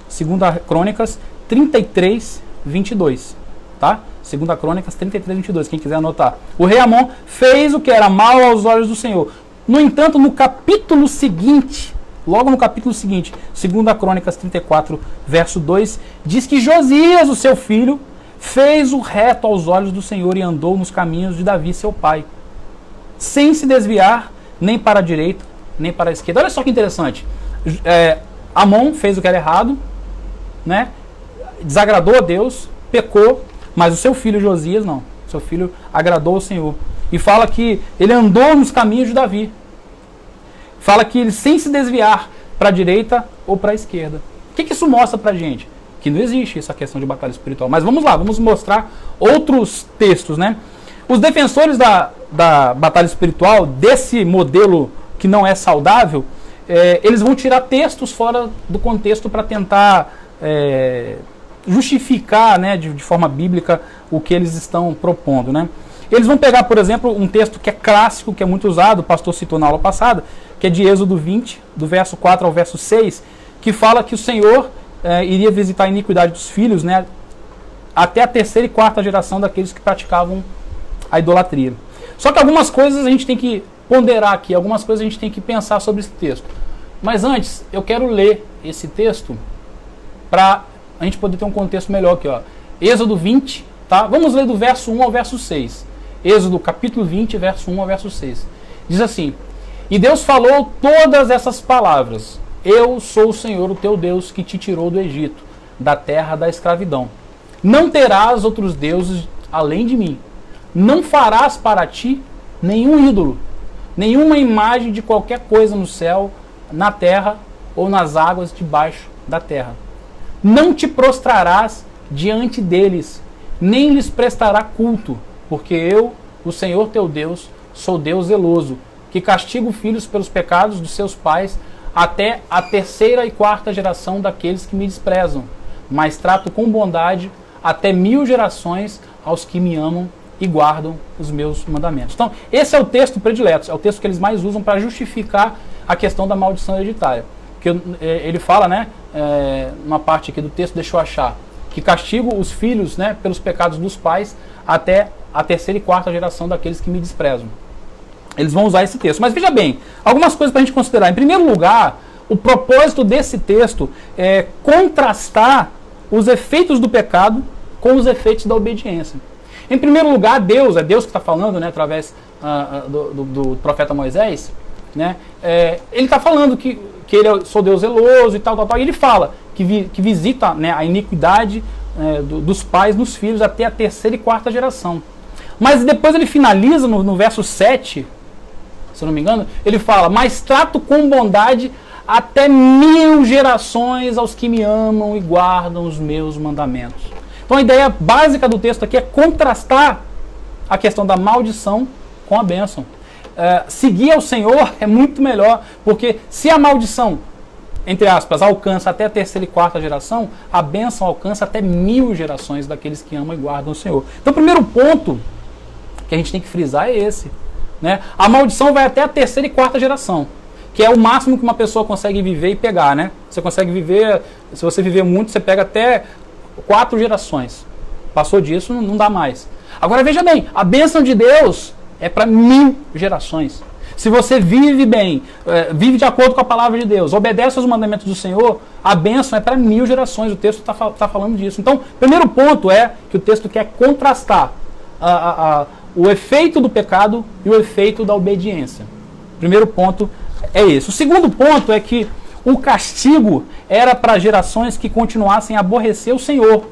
2 Crônicas 33, 22. Tá? 2 Crônicas 33, 22, quem quiser anotar. O rei Amon fez o que era mal aos olhos do Senhor. No entanto, no capítulo seguinte, logo no capítulo seguinte, 2 Crônicas 34, verso 2, diz que Josias, o seu filho, fez o reto aos olhos do Senhor e andou nos caminhos de Davi, seu pai, sem se desviar nem para a direita, nem para a esquerda. Olha só que interessante. Amon fez o que era errado, né? Desagradou a Deus, pecou, mas o seu filho Josias não. Seu filho agradou ao Senhor. E fala que ele andou nos caminhos de Davi. Fala que ele sem se desviar para a direita ou para a esquerda. O que isso mostra para a gente? Que não existe essa questão de batalha espiritual. Mas vamos lá, vamos mostrar outros textos. Né? Os defensores da batalha espiritual, desse modelo que não é saudável, eles vão tirar textos fora do contexto para tentar justificar, né, de forma bíblica o que eles estão propondo. Né? Eles vão pegar, por exemplo, um texto que é clássico, que é muito usado, o pastor citou na aula passada, que é de Êxodo 20, do verso 4 ao verso 6, que fala que o Senhor iria visitar a iniquidade dos filhos, né, até a 3ª e 4ª geração daqueles que praticavam a idolatria. Só que algumas coisas a gente tem que ponderar aqui, algumas coisas a gente tem que pensar sobre esse texto. Mas antes, eu quero ler esse texto para a gente poder ter um contexto melhor aqui. Ó. Êxodo 20, tá? Vamos ler do verso 1 ao verso 6. Êxodo capítulo 20, verso 1 ao verso 6. Diz assim: E Deus falou todas essas palavras: Eu sou o Senhor, o teu Deus, que te tirou do Egito, da terra da escravidão. Não terás outros deuses além de mim. Não farás para ti nenhum ídolo, nenhuma imagem de qualquer coisa no céu, na terra ou nas águas debaixo da terra. Não te prostrarás diante deles, nem lhes prestará culto, porque eu, o Senhor teu Deus, sou Deus zeloso, que castigo filhos pelos pecados dos seus pais, até a 3ª e 4ª geração daqueles que me desprezam, mas trato com bondade até 1000 gerações aos que me amam e guardam os meus mandamentos. Então, esse é o texto predileto, é o texto que eles mais usam para justificar a questão da maldição hereditária. Que ele fala, né, uma parte aqui do texto, deixa eu achar, que castigo os filhos, né, pelos pecados dos pais até a 3ª e 4ª geração daqueles que me desprezam. Eles vão usar esse texto. Mas veja bem, algumas coisas para a gente considerar. Em primeiro lugar, o propósito desse texto é contrastar os efeitos do pecado com os efeitos da obediência. Em primeiro lugar, Deus, é Deus que está falando, né, através do profeta Moisés, né, ele está falando que ele sou Deus zeloso e tal, e ele fala que visita, né, a iniquidade dos pais nos filhos até a 3ª e 4ª geração. Mas depois ele finaliza no verso 7, se eu não me engano, ele fala: mas trato com bondade até 1000 gerações aos que me amam e guardam os meus mandamentos. Então a ideia básica do texto aqui é contrastar a questão da maldição com a bênção. Seguir ao Senhor é muito melhor, porque se a maldição, entre aspas, alcança até a 3ª e 4ª geração, a bênção alcança até 1000 gerações daqueles que amam e guardam o Senhor. Então o primeiro ponto que a gente tem que frisar é esse. Né? A maldição vai até a 3ª e 4ª geração, que é o máximo que uma pessoa consegue viver e pegar. Né? Você consegue viver, se você viver muito, você pega até 4 gerações. Passou disso, não dá mais. Agora veja bem, a bênção de Deus é para 1000 gerações. Se você vive bem, vive de acordo com a palavra de Deus, obedece aos mandamentos do Senhor, a bênção é para 1000 gerações. O texto está falando disso. Então, o primeiro ponto é que o texto quer contrastar o efeito do pecado e o efeito da obediência. O primeiro ponto é esse. O segundo ponto é que o castigo era para gerações que continuassem a aborrecer o Senhor,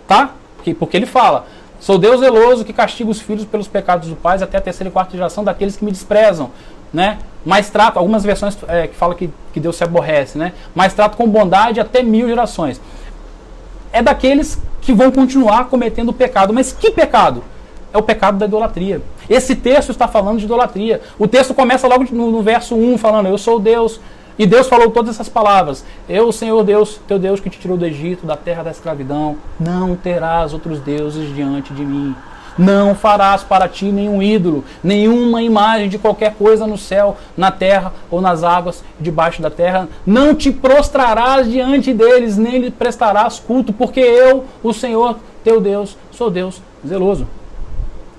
tá? Porque ele fala, sou Deus zeloso que castiga os filhos pelos pecados dos pais até a terceira e quarta geração daqueles que me desprezam, né? Mas trato, algumas versões que falam que Deus se aborrece, né? Mas trato com bondade até 1000 gerações. É daqueles que vão continuar cometendo o pecado. Mas que pecado? É o pecado da idolatria. Esse texto está falando de idolatria. O texto começa logo no verso 1 falando, eu sou Deus. E Deus falou todas essas palavras. Eu, o Senhor Deus, teu Deus que te tirou do Egito, da terra da escravidão. Não terás outros deuses diante de mim. Não farás para ti nenhum ídolo, nenhuma imagem de qualquer coisa no céu, na terra ou nas águas debaixo da terra. Não te prostrarás diante deles, nem lhe prestarás culto, porque eu, o Senhor, teu Deus, sou Deus zeloso.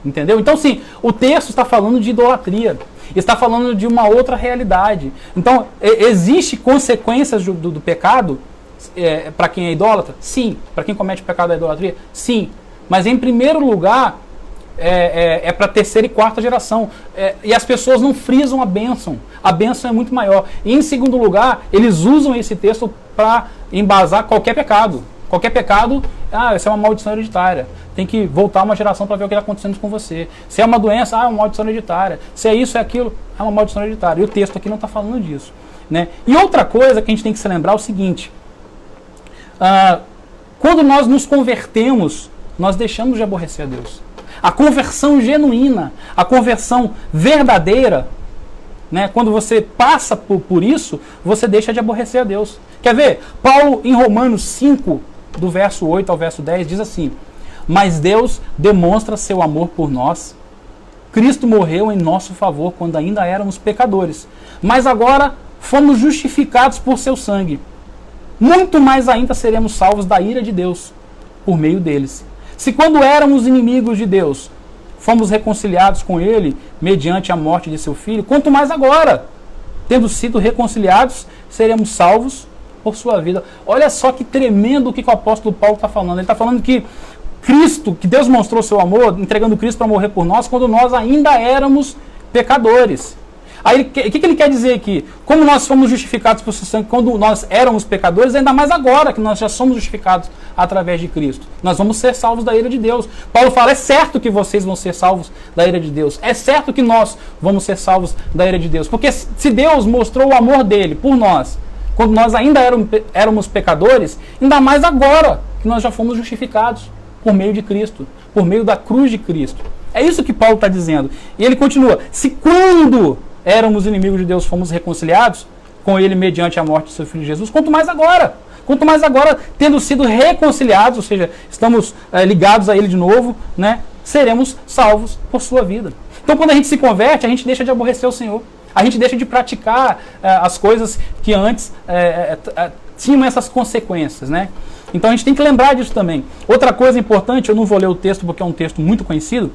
Entendeu? Então, sim, o texto está falando de idolatria. Está falando de uma outra realidade. Então, existe consequências do pecado para quem é idólatra? Sim. Para quem comete o pecado da idolatria? Sim. Mas, em primeiro lugar, é para a terceira e quarta geração. E as pessoas não frisam a bênção. A bênção é muito maior. E, em segundo lugar, eles usam esse texto para embasar qualquer pecado. Qualquer pecado, isso é uma maldição hereditária. Tem que voltar uma geração para ver o que está acontecendo com você. Se é uma doença, é uma maldição hereditária. Se é isso, é aquilo, é uma maldição hereditária. E o texto aqui não está falando disso, né? E outra coisa que a gente tem que se lembrar é o seguinte. Quando nós nos convertemos, nós deixamos de aborrecer a Deus. A conversão genuína, a conversão verdadeira, né? Quando você passa por isso, você deixa de aborrecer a Deus. Quer ver? Paulo, em Romanos 5, do verso 8 ao verso 10, diz assim, mas Deus demonstra seu amor por nós. Cristo morreu em nosso favor quando ainda éramos pecadores. Mas agora fomos justificados por seu sangue. Muito mais ainda seremos salvos da ira de Deus por meio deles. Se quando éramos inimigos de Deus, fomos reconciliados com Ele mediante a morte de seu Filho, quanto mais agora, tendo sido reconciliados, seremos salvos por sua vida. Olha só que tremendo o que o apóstolo Paulo está falando. Ele está falando que Cristo, que Deus mostrou seu amor, entregando Cristo para morrer por nós, quando nós ainda éramos pecadores. Aí, o que ele quer dizer aqui? Como nós fomos justificados por seu sangue quando nós éramos pecadores, ainda mais agora que nós já somos justificados através de Cristo. Nós vamos ser salvos da ira de Deus. Paulo fala, é certo que vocês vão ser salvos da ira de Deus. É certo que nós vamos ser salvos da ira de Deus. Porque se Deus mostrou o amor dele por nós, quando nós ainda éramos pecadores, ainda mais agora que nós já fomos justificados por meio de Cristo, por meio da cruz de Cristo. É isso que Paulo está dizendo. E ele continua, se quando éramos inimigos de Deus, fomos reconciliados com Ele mediante a morte de seu Filho Jesus, quanto mais agora, tendo sido reconciliados, ou seja, estamos ligados a Ele de novo, né, seremos salvos por sua vida. Então, quando a gente se converte, a gente deixa de aborrecer o Senhor. A gente deixa de praticar as coisas que antes tinham essas consequências, né? Então, a gente tem que lembrar disso também. Outra coisa importante, eu não vou ler o texto porque é um texto muito conhecido,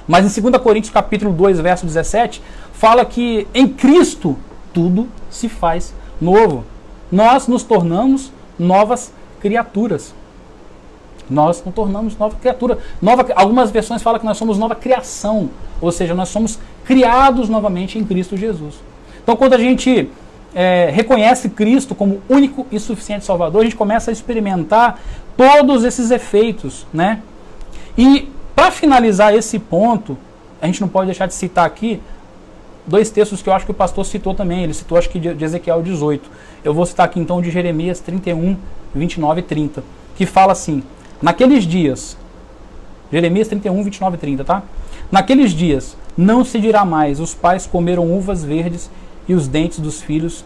mas em 2 Coríntios capítulo 2, verso 17, fala que em Cristo tudo se faz novo. Nós nos tornamos novas criaturas. Nós nos tornamos nova criatura. Algumas versões falam que nós somos nova criação. Ou seja, nós somos criados novamente em Cristo Jesus. Então, quando a gente reconhece Cristo como único e suficiente Salvador, a gente começa a experimentar todos esses efeitos, né? E para finalizar esse ponto, a gente não pode deixar de citar aqui dois textos que eu acho que o pastor citou também. Ele citou, acho que de Ezequiel 18. Eu vou citar aqui então de Jeremias 31, 29 e 30, que fala assim, naqueles dias, Jeremias 31, 29 e 30, tá? Naqueles dias, não se dirá mais, os pais comeram uvas verdes e os dentes dos filhos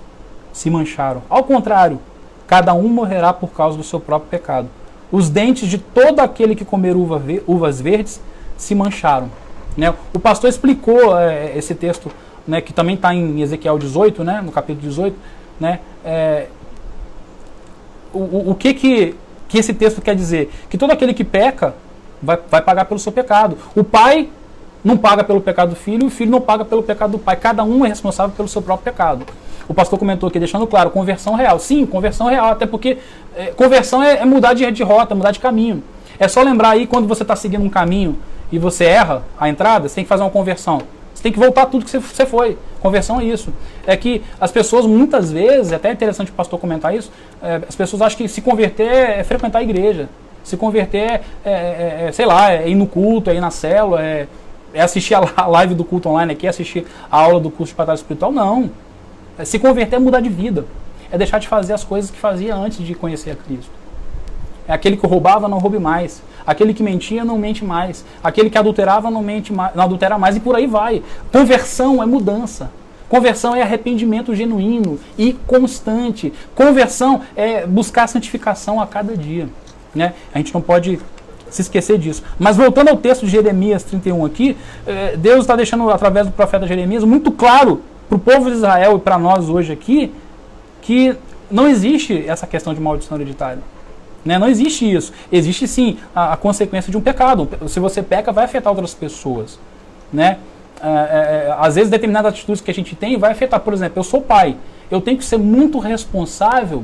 se mancharam. Ao contrário, cada um morrerá por causa do seu próprio pecado. Os dentes de todo aquele que comer uvas verdes se mancharam. Né? O pastor explicou esse texto, né, que também está em Ezequiel 18, né, no capítulo 18, né, o que esse texto quer dizer? Que todo aquele que peca vai pagar pelo seu pecado. O pai não paga pelo pecado do filho, e o filho não paga pelo pecado do pai. Cada um é responsável pelo seu próprio pecado. O pastor comentou aqui, deixando claro, conversão real. Sim, conversão real, até porque conversão é mudar de rota, mudar de caminho. É só lembrar aí, quando você está seguindo um caminho e você erra a entrada, você tem que fazer uma conversão. Você tem que voltar tudo que você foi. Conversão é isso. É que as pessoas muitas vezes, até é interessante o pastor comentar isso, as pessoas acham que se converter é frequentar a igreja. Se converter sei lá, é ir no culto, é ir na célula, é assistir a live do culto online aqui, assistir a aula do curso de batalha espiritual. Não. Se converter é mudar de vida. É deixar de fazer as coisas que fazia antes de conhecer a Cristo. É aquele que roubava, não roube mais. Aquele que mentia, não mente mais. Aquele que adulterava, não adultera mais. E por aí vai. Conversão é mudança. Conversão é arrependimento genuíno e constante. Conversão é buscar santificação a cada dia. Né? A gente não pode se esquecer disso. Mas voltando ao texto de Jeremias 31 aqui, Deus está deixando, através do profeta Jeremias, muito claro para o povo de Israel e para nós hoje aqui, que não existe essa questão de maldição hereditária. Né? Não existe isso. Existe sim a consequência de um pecado. Se você peca, vai afetar outras pessoas. Né? Às vezes, determinadas atitudes que a gente tem vai afetar. Por exemplo, eu sou pai. Eu tenho que ser muito responsável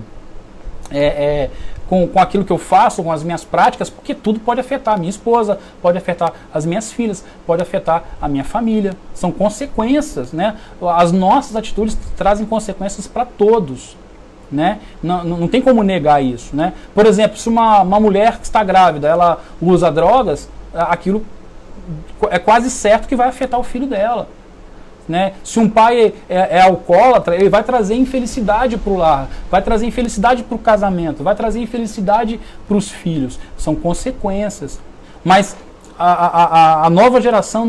com aquilo que eu faço, com as minhas práticas, porque tudo pode afetar a minha esposa, pode afetar as minhas filhas, pode afetar a minha família. São consequências. Né? As nossas atitudes trazem consequências para todos. Né? Não tem como negar isso. Né? Por exemplo, se uma mulher que está grávida ela usa drogas, aquilo é quase certo que vai afetar o filho dela. Né? Se um pai é alcoólatra, ele vai trazer infelicidade para o lar, vai trazer infelicidade para o casamento, vai trazer infelicidade para os filhos. São consequências. Mas a nova geração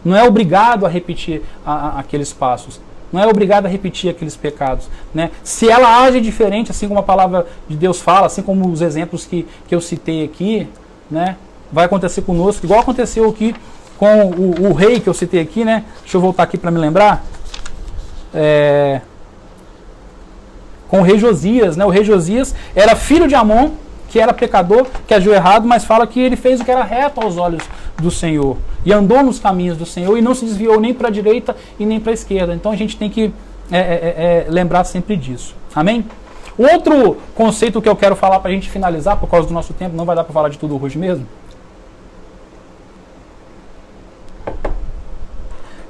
não é obrigado a repetir aqueles passos. Não é obrigado a repetir aqueles pecados. Né? Se ela age diferente, assim como a palavra de Deus fala, assim como os exemplos que eu citei aqui, né? Vai acontecer conosco, igual aconteceu aqui com o rei que eu citei aqui, né? Deixa eu voltar aqui para me lembrar. Com o rei Josias. Né? O rei Josias era filho de Amon, que era pecador, que agiu errado, mas fala que ele fez o que era reto aos olhos do Senhor. E andou nos caminhos do Senhor e não se desviou nem para a direita e nem para a esquerda. Então a gente tem que lembrar sempre disso. Amém? O outro conceito que eu quero falar para a gente finalizar, por causa do nosso tempo, não vai dar para falar de tudo hoje mesmo,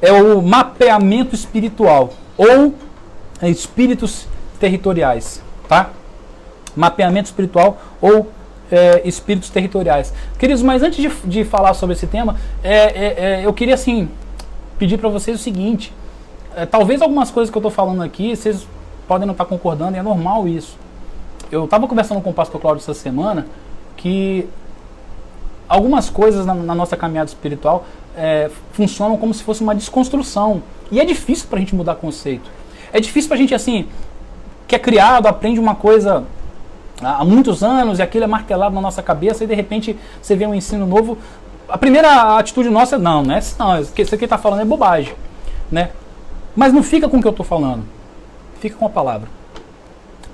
é o mapeamento espiritual, ou espíritos territoriais. Tá? Mapeamento espiritual ou espíritos territoriais. Queridos, mas antes de falar sobre esse tema, eu queria assim pedir para vocês o seguinte: talvez algumas coisas que eu estou falando aqui, vocês podem não estar concordando, e é normal isso. Eu estava conversando com o pastor Cláudio essa semana, que algumas coisas na nossa caminhada espiritual funcionam como se fosse uma desconstrução. E é difícil para a gente mudar conceito. É difícil para a gente, assim, que é criado, aprende uma coisa há muitos anos e aquilo é martelado na nossa cabeça e de repente você vê um ensino novo. A primeira atitude nossa é não, isso que está falando é bobagem. Né? Mas não fica com o que eu estou falando. Fica com a palavra.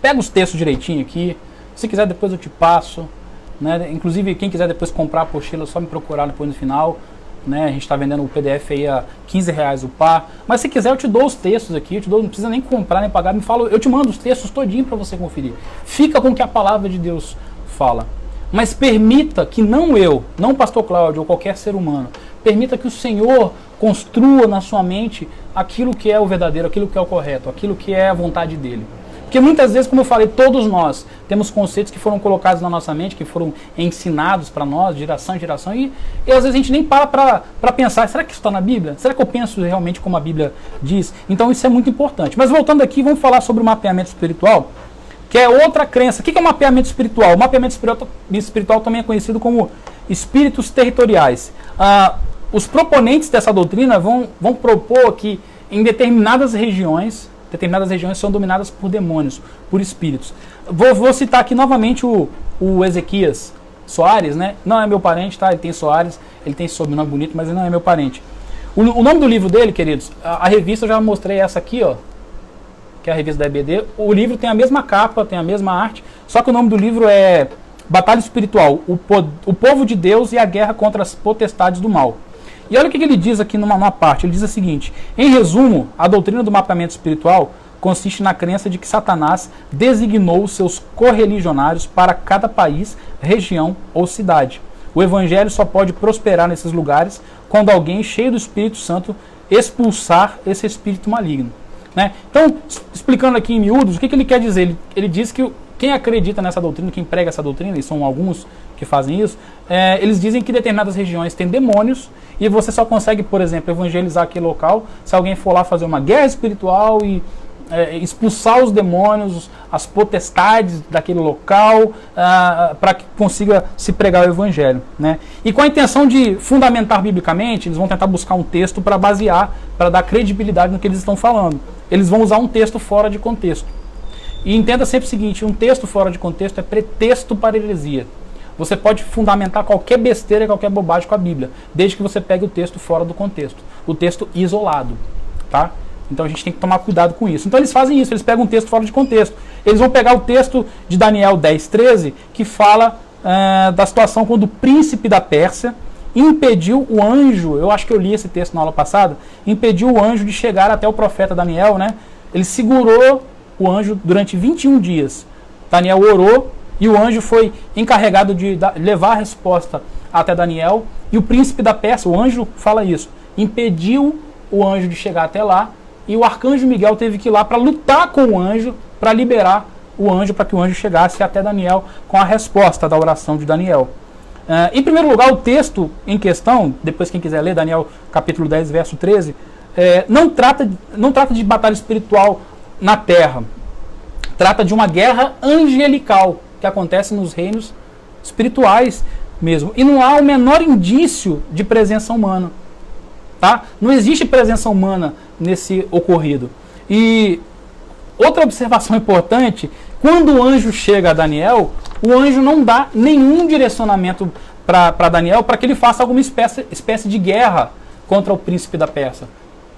Pega os textos direitinho aqui. Se quiser depois eu te passo. Né? Inclusive quem quiser depois comprar a apostila, é só me procurar depois no final. Né? A gente está vendendo o PDF aí a R$15 o par. Mas se quiser eu te dou os textos aqui, não precisa nem comprar nem pagar, eu te mando os textos todinho para você conferir. Fica com o que a palavra de Deus fala. Mas permita que não o pastor Cláudio ou qualquer ser humano, permita que o Senhor construa na sua mente aquilo que é o verdadeiro, aquilo que é o correto, aquilo que é a vontade dele. Porque muitas vezes, como eu falei, todos nós temos conceitos que foram colocados na nossa mente, que foram ensinados para nós, de geração em geração, e às vezes a gente nem para pensar, será que isso está na Bíblia? Será que eu penso realmente como a Bíblia diz? Então isso é muito importante. Mas voltando aqui, vamos falar sobre o mapeamento espiritual, que é outra crença. O que é o mapeamento espiritual? O mapeamento espiritual também é conhecido como espíritos territoriais. Os proponentes dessa doutrina vão propor que em determinadas regiões são dominadas por demônios, por espíritos. Vou citar aqui novamente o Ezequias Soares, né? Não é meu parente, tá? Ele tem Soares, ele tem esse sobrenome bonito, mas ele não é meu parente. O nome do livro dele, queridos, a revista eu já mostrei essa aqui, ó, que é a revista da EBD. O livro tem a mesma capa, tem a mesma arte, só que o nome do livro é Batalha Espiritual, o povo de Deus e a guerra contra as potestades do mal. E olha o que ele diz aqui numa parte. Ele diz o seguinte: em resumo, a doutrina do mapeamento espiritual consiste na crença de que Satanás designou seus correligionários para cada país, região ou cidade. O evangelho só pode prosperar nesses lugares quando alguém cheio do Espírito Santo expulsar esse espírito maligno. Né? Então, explicando aqui em miúdos, o que ele quer dizer? Ele diz que quem acredita nessa doutrina, quem prega essa doutrina, e são alguns que fazem isso, eles dizem que determinadas regiões têm demônios e você só consegue, por exemplo, evangelizar aquele local se alguém for lá fazer uma guerra espiritual e expulsar os demônios, as potestades daquele local, para que consiga se pregar o evangelho. Né? E com a intenção de fundamentar biblicamente, eles vão tentar buscar um texto para basear, para dar credibilidade no que eles estão falando. Eles vão usar um texto fora de contexto. E entenda sempre o seguinte, um texto fora de contexto é pretexto para heresia. Você pode fundamentar qualquer besteira, qualquer bobagem com a Bíblia, desde que você pegue o texto fora do contexto, o texto isolado. Tá? Então a gente tem que tomar cuidado com isso. Então eles fazem isso, eles pegam um texto fora de contexto. Eles vão pegar o texto de Daniel 10:13, que fala da situação quando o príncipe da Pérsia impediu o anjo, eu acho que eu li esse texto na aula passada, impediu o anjo de chegar até o profeta Daniel, né? Ele segurou o anjo durante 21 dias. Daniel orou e o anjo foi encarregado de levar a resposta até Daniel. E o príncipe da Pérsia, o anjo fala isso, impediu o anjo de chegar até lá. E o arcanjo Miguel teve que ir lá para lutar com o anjo, para liberar o anjo, para que o anjo chegasse até Daniel com a resposta da oração de Daniel. Em primeiro lugar, o texto em questão, depois quem quiser ler, Daniel capítulo 10, verso 13, não trata de batalha espiritual na terra. Trata de uma guerra angelical que acontece nos reinos espirituais mesmo. E não há o menor indício de presença humana. Tá? Não existe presença humana nesse ocorrido. E outra observação importante, quando o anjo chega a Daniel, o anjo não dá nenhum direcionamento para Daniel para que ele faça alguma espécie de guerra contra o príncipe da Pérsia.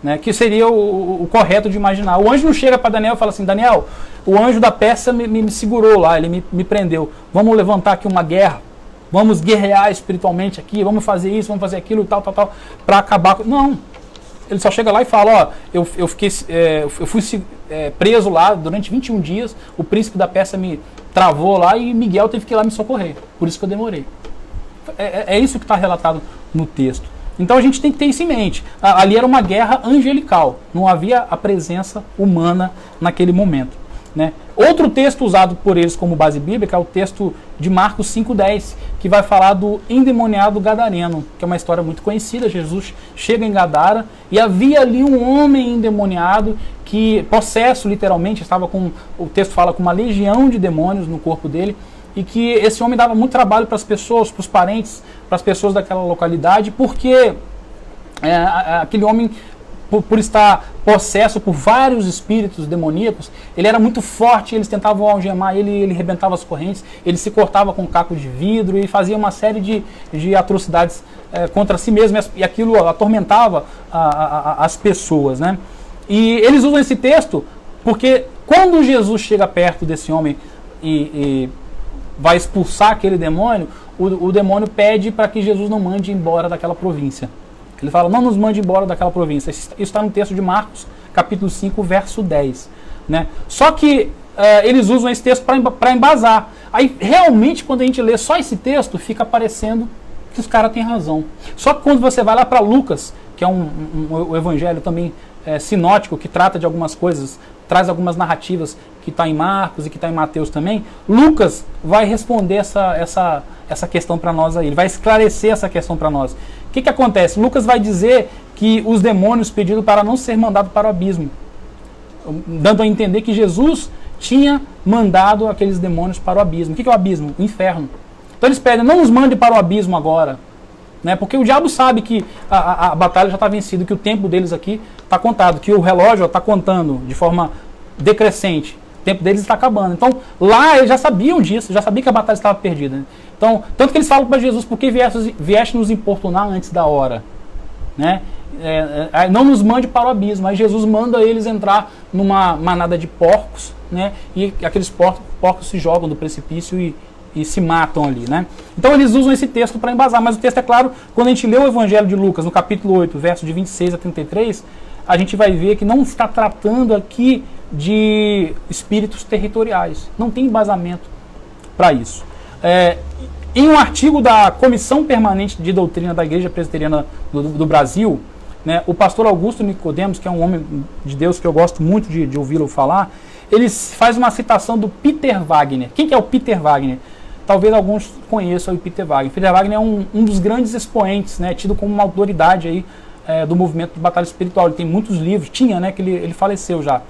Né, que seria o correto de imaginar. O anjo não chega para Daniel e fala assim, Daniel, o anjo da Pérsia me segurou lá, ele me prendeu. Vamos levantar aqui uma guerra. Vamos guerrear espiritualmente aqui, vamos fazer isso, vamos fazer aquilo, tal, para acabar com... Não. Ele só chega lá e fala, eu fui preso lá durante 21 dias, o príncipe da Pérsia me travou lá e Miguel teve que ir lá me socorrer. Por isso que eu demorei. É isso que está relatado no texto. Então a gente tem que ter isso em mente. Ali era uma guerra angelical, não havia a presença humana naquele momento. Né? Outro texto usado por eles como base bíblica é o texto de Marcos 5:10, que vai falar do endemoniado gadareno, que é uma história muito conhecida. Jesus chega em Gadara e havia ali um homem endemoniado que, possesso literalmente, estava com, o texto fala, com uma legião de demônios no corpo dele, e que esse homem dava muito trabalho para as pessoas, para os parentes, para as pessoas daquela localidade, porque aquele homem, por estar possesso por vários espíritos demoníacos, ele era muito forte, eles tentavam algemar ele rebentava as correntes, ele se cortava com cacos de vidro e fazia uma série de atrocidades contra si mesmo, e aquilo atormentava as pessoas. Né? E eles usam esse texto porque quando Jesus chega perto desse homem e vai expulsar aquele demônio, o demônio pede para que Jesus não mande embora daquela província. Ele fala, não nos mande embora daquela província. Isso está no texto de Marcos, capítulo 5, verso 10. Né? Só que eles usam esse texto para embasar. Aí, realmente, quando a gente lê só esse texto, fica parecendo que os caras têm razão. Só que quando você vai lá para Lucas, que é um evangelho também sinótico, que trata de algumas coisas, traz algumas narrativas que está em Marcos e que está em Mateus também, Lucas vai responder essa questão para nós aí. Ele vai esclarecer essa questão para nós. O que acontece? Lucas vai dizer que os demônios pediram para não ser mandados para o abismo, dando a entender que Jesus tinha mandado aqueles demônios para o abismo. O que é o abismo? O inferno. Então eles pedem, não nos mande para o abismo agora, né? Porque o diabo sabe que a batalha já está vencida, que o tempo deles aqui está contado, que o relógio está contando de forma decrescente. O tempo deles está acabando. Então, lá eles já sabiam disso, já sabiam que a batalha estava perdida. Né? Então, tanto que eles falam para Jesus, por que vieste nos importunar antes da hora? Né? Não nos mande para o abismo. Aí Jesus manda eles entrar numa manada de porcos, né? E aqueles porcos se jogam do precipício e se matam ali. Né? Então, eles usam esse texto para embasar. Mas o texto é claro, quando a gente lê o Evangelho de Lucas, no capítulo 8, versos de 26 a 33, a gente vai ver que não está tratando aqui de espíritos territoriais. Não tem embasamento para isso. Em um artigo da Comissão Permanente de Doutrina da Igreja Presbiteriana do Brasil, né, o pastor Augusto Nicodemos, que é um homem de Deus que eu gosto muito de ouvi-lo falar, ele faz uma citação do Peter Wagner. Quem que é o Peter Wagner? Talvez alguns conheçam o Peter Wagner. Peter Wagner é um dos grandes expoentes, né, tido como uma autoridade aí, do movimento de batalha espiritual. Ele tem muitos livros, tinha, né, que ele faleceu já.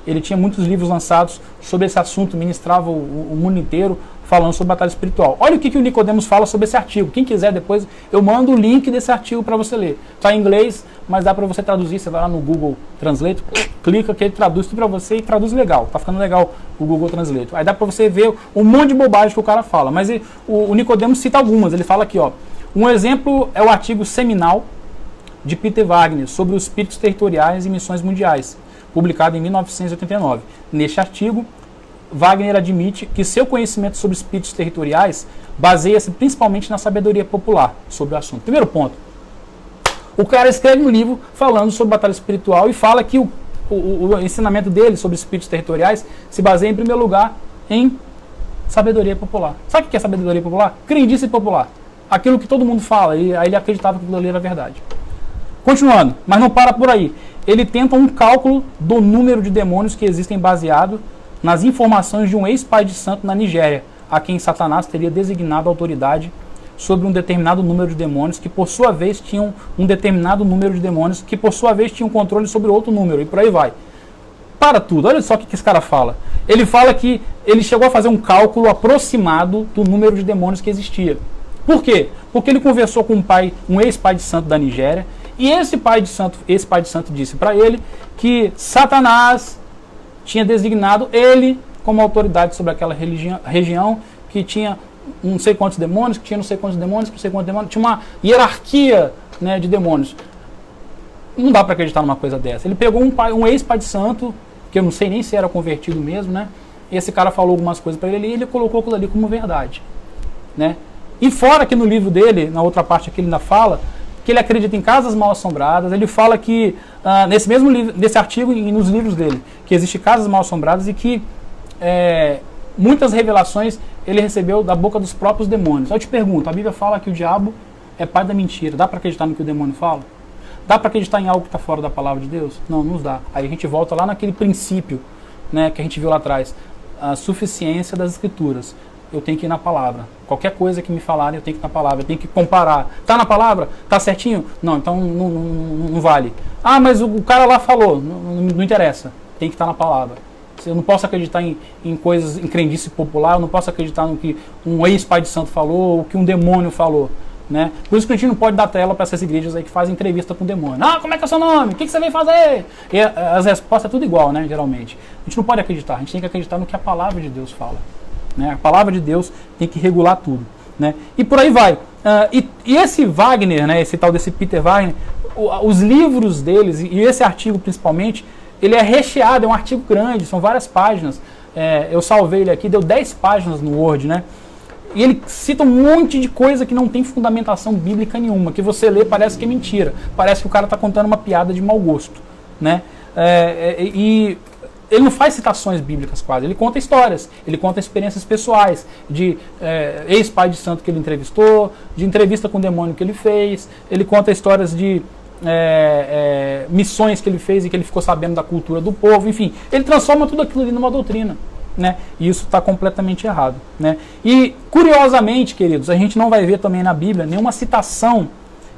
Ele tinha muitos livros lançados sobre esse assunto, ministrava o mundo inteiro falando sobre batalha espiritual. Olha o que o Nicodemos fala sobre esse artigo. Quem quiser depois, eu mando o link desse artigo para você ler. Está em inglês, mas dá para você traduzir. Você vai lá no Google Translate, clica que ele traduz tudo para você e traduz legal. Tá ficando legal o Google Translate. Aí dá para você ver um monte de bobagem que o cara fala. Mas o Nicodemos cita algumas. Ele fala aqui, ó. Um exemplo é o artigo seminal de Peter Wagner sobre os espíritos territoriais e missões mundiais, publicado em 1989. Neste artigo, Wagner admite que seu conhecimento sobre espíritos territoriais baseia-se principalmente na sabedoria popular sobre o assunto. Primeiro ponto, o cara escreve um livro falando sobre batalha espiritual e fala que o ensinamento dele sobre espíritos territoriais se baseia, em primeiro lugar, em sabedoria popular. Sabe o que é sabedoria popular? Crendice popular. Aquilo que todo mundo fala, e aí ele acreditava que aquilo ali era verdade. Continuando, mas não para por aí. Ele tenta um cálculo do número de demônios que existem baseado nas informações de um ex-pai de santo na Nigéria, a quem Satanás teria designado autoridade sobre um determinado número de demônios, que por sua vez tinham um determinado número de demônios, que por sua vez tinham controle sobre outro número, e por aí vai. Para tudo, olha só o que esse cara fala. Ele fala que ele chegou a fazer um cálculo aproximado do número de demônios que existia. Por quê? Porque ele conversou com um ex-pai de santo da Nigéria, e esse pai de santo disse para ele que Satanás tinha designado ele como autoridade sobre aquela região, que tinha não sei quantos demônios, que tinha não sei quantos demônios, tinha uma hierarquia, né, de demônios. Não dá para acreditar numa coisa dessa. Ele pegou um ex-pai de santo, que eu não sei nem se era convertido mesmo, né? E esse cara falou algumas coisas para ele e ele colocou aquilo ali como verdade, né? E fora que no livro dele, na outra parte aqui ele ainda fala que ele acredita em casas mal assombradas. Ele fala que, nesse mesmo livro, nesse artigo e nos livros dele, que existem casas mal assombradas e que muitas revelações ele recebeu da boca dos próprios demônios. Eu te pergunto, a Bíblia fala que o diabo é pai da mentira. Dá para acreditar no que o demônio fala? Dá para acreditar em algo que está fora da palavra de Deus? Não, não dá. Aí a gente volta lá naquele princípio, né, que a gente viu lá atrás. A suficiência das Escrituras. Eu tenho que ir na palavra. Qualquer coisa que me falarem, eu tenho que ir na palavra. Eu tenho que comparar. Tá na palavra? Tá certinho? Não, então não vale. Ah, mas o cara lá falou. Não interessa. Tem que estar na palavra. Eu não posso acreditar em coisas, em crendice popular. Eu não posso acreditar no que um ex-pai de santo falou, ou que um demônio falou, né? Por isso que a gente não pode dar tela para essas igrejas aí que fazem entrevista com o demônio. Ah, como é que é o seu nome? O que você vem fazer? E as respostas é tudo igual, né? Geralmente. A gente não pode acreditar. A gente tem que acreditar no que a palavra de Deus fala. Né? A palavra de Deus tem que regular tudo, né? E por aí vai. E esse Wagner, né, esse tal desse Peter Wagner, os livros deles, e esse artigo principalmente, ele é recheado, é um artigo grande, são várias páginas. Eu salvei ele aqui, deu 10 páginas no Word, né? E ele cita um monte de coisa que não tem fundamentação bíblica nenhuma, que você lê parece que é mentira, parece que o cara está contando uma piada de mau gosto, né? E ele não faz citações bíblicas quase, ele conta histórias, ele conta experiências pessoais, de ex-pai de santo que ele entrevistou, de entrevista com o demônio que ele fez, ele conta histórias de missões que ele fez e que ele ficou sabendo da cultura do povo, enfim, ele transforma tudo aquilo ali numa doutrina, né? E isso está completamente errado, né? E curiosamente, queridos, a gente não vai ver também na Bíblia nenhuma citação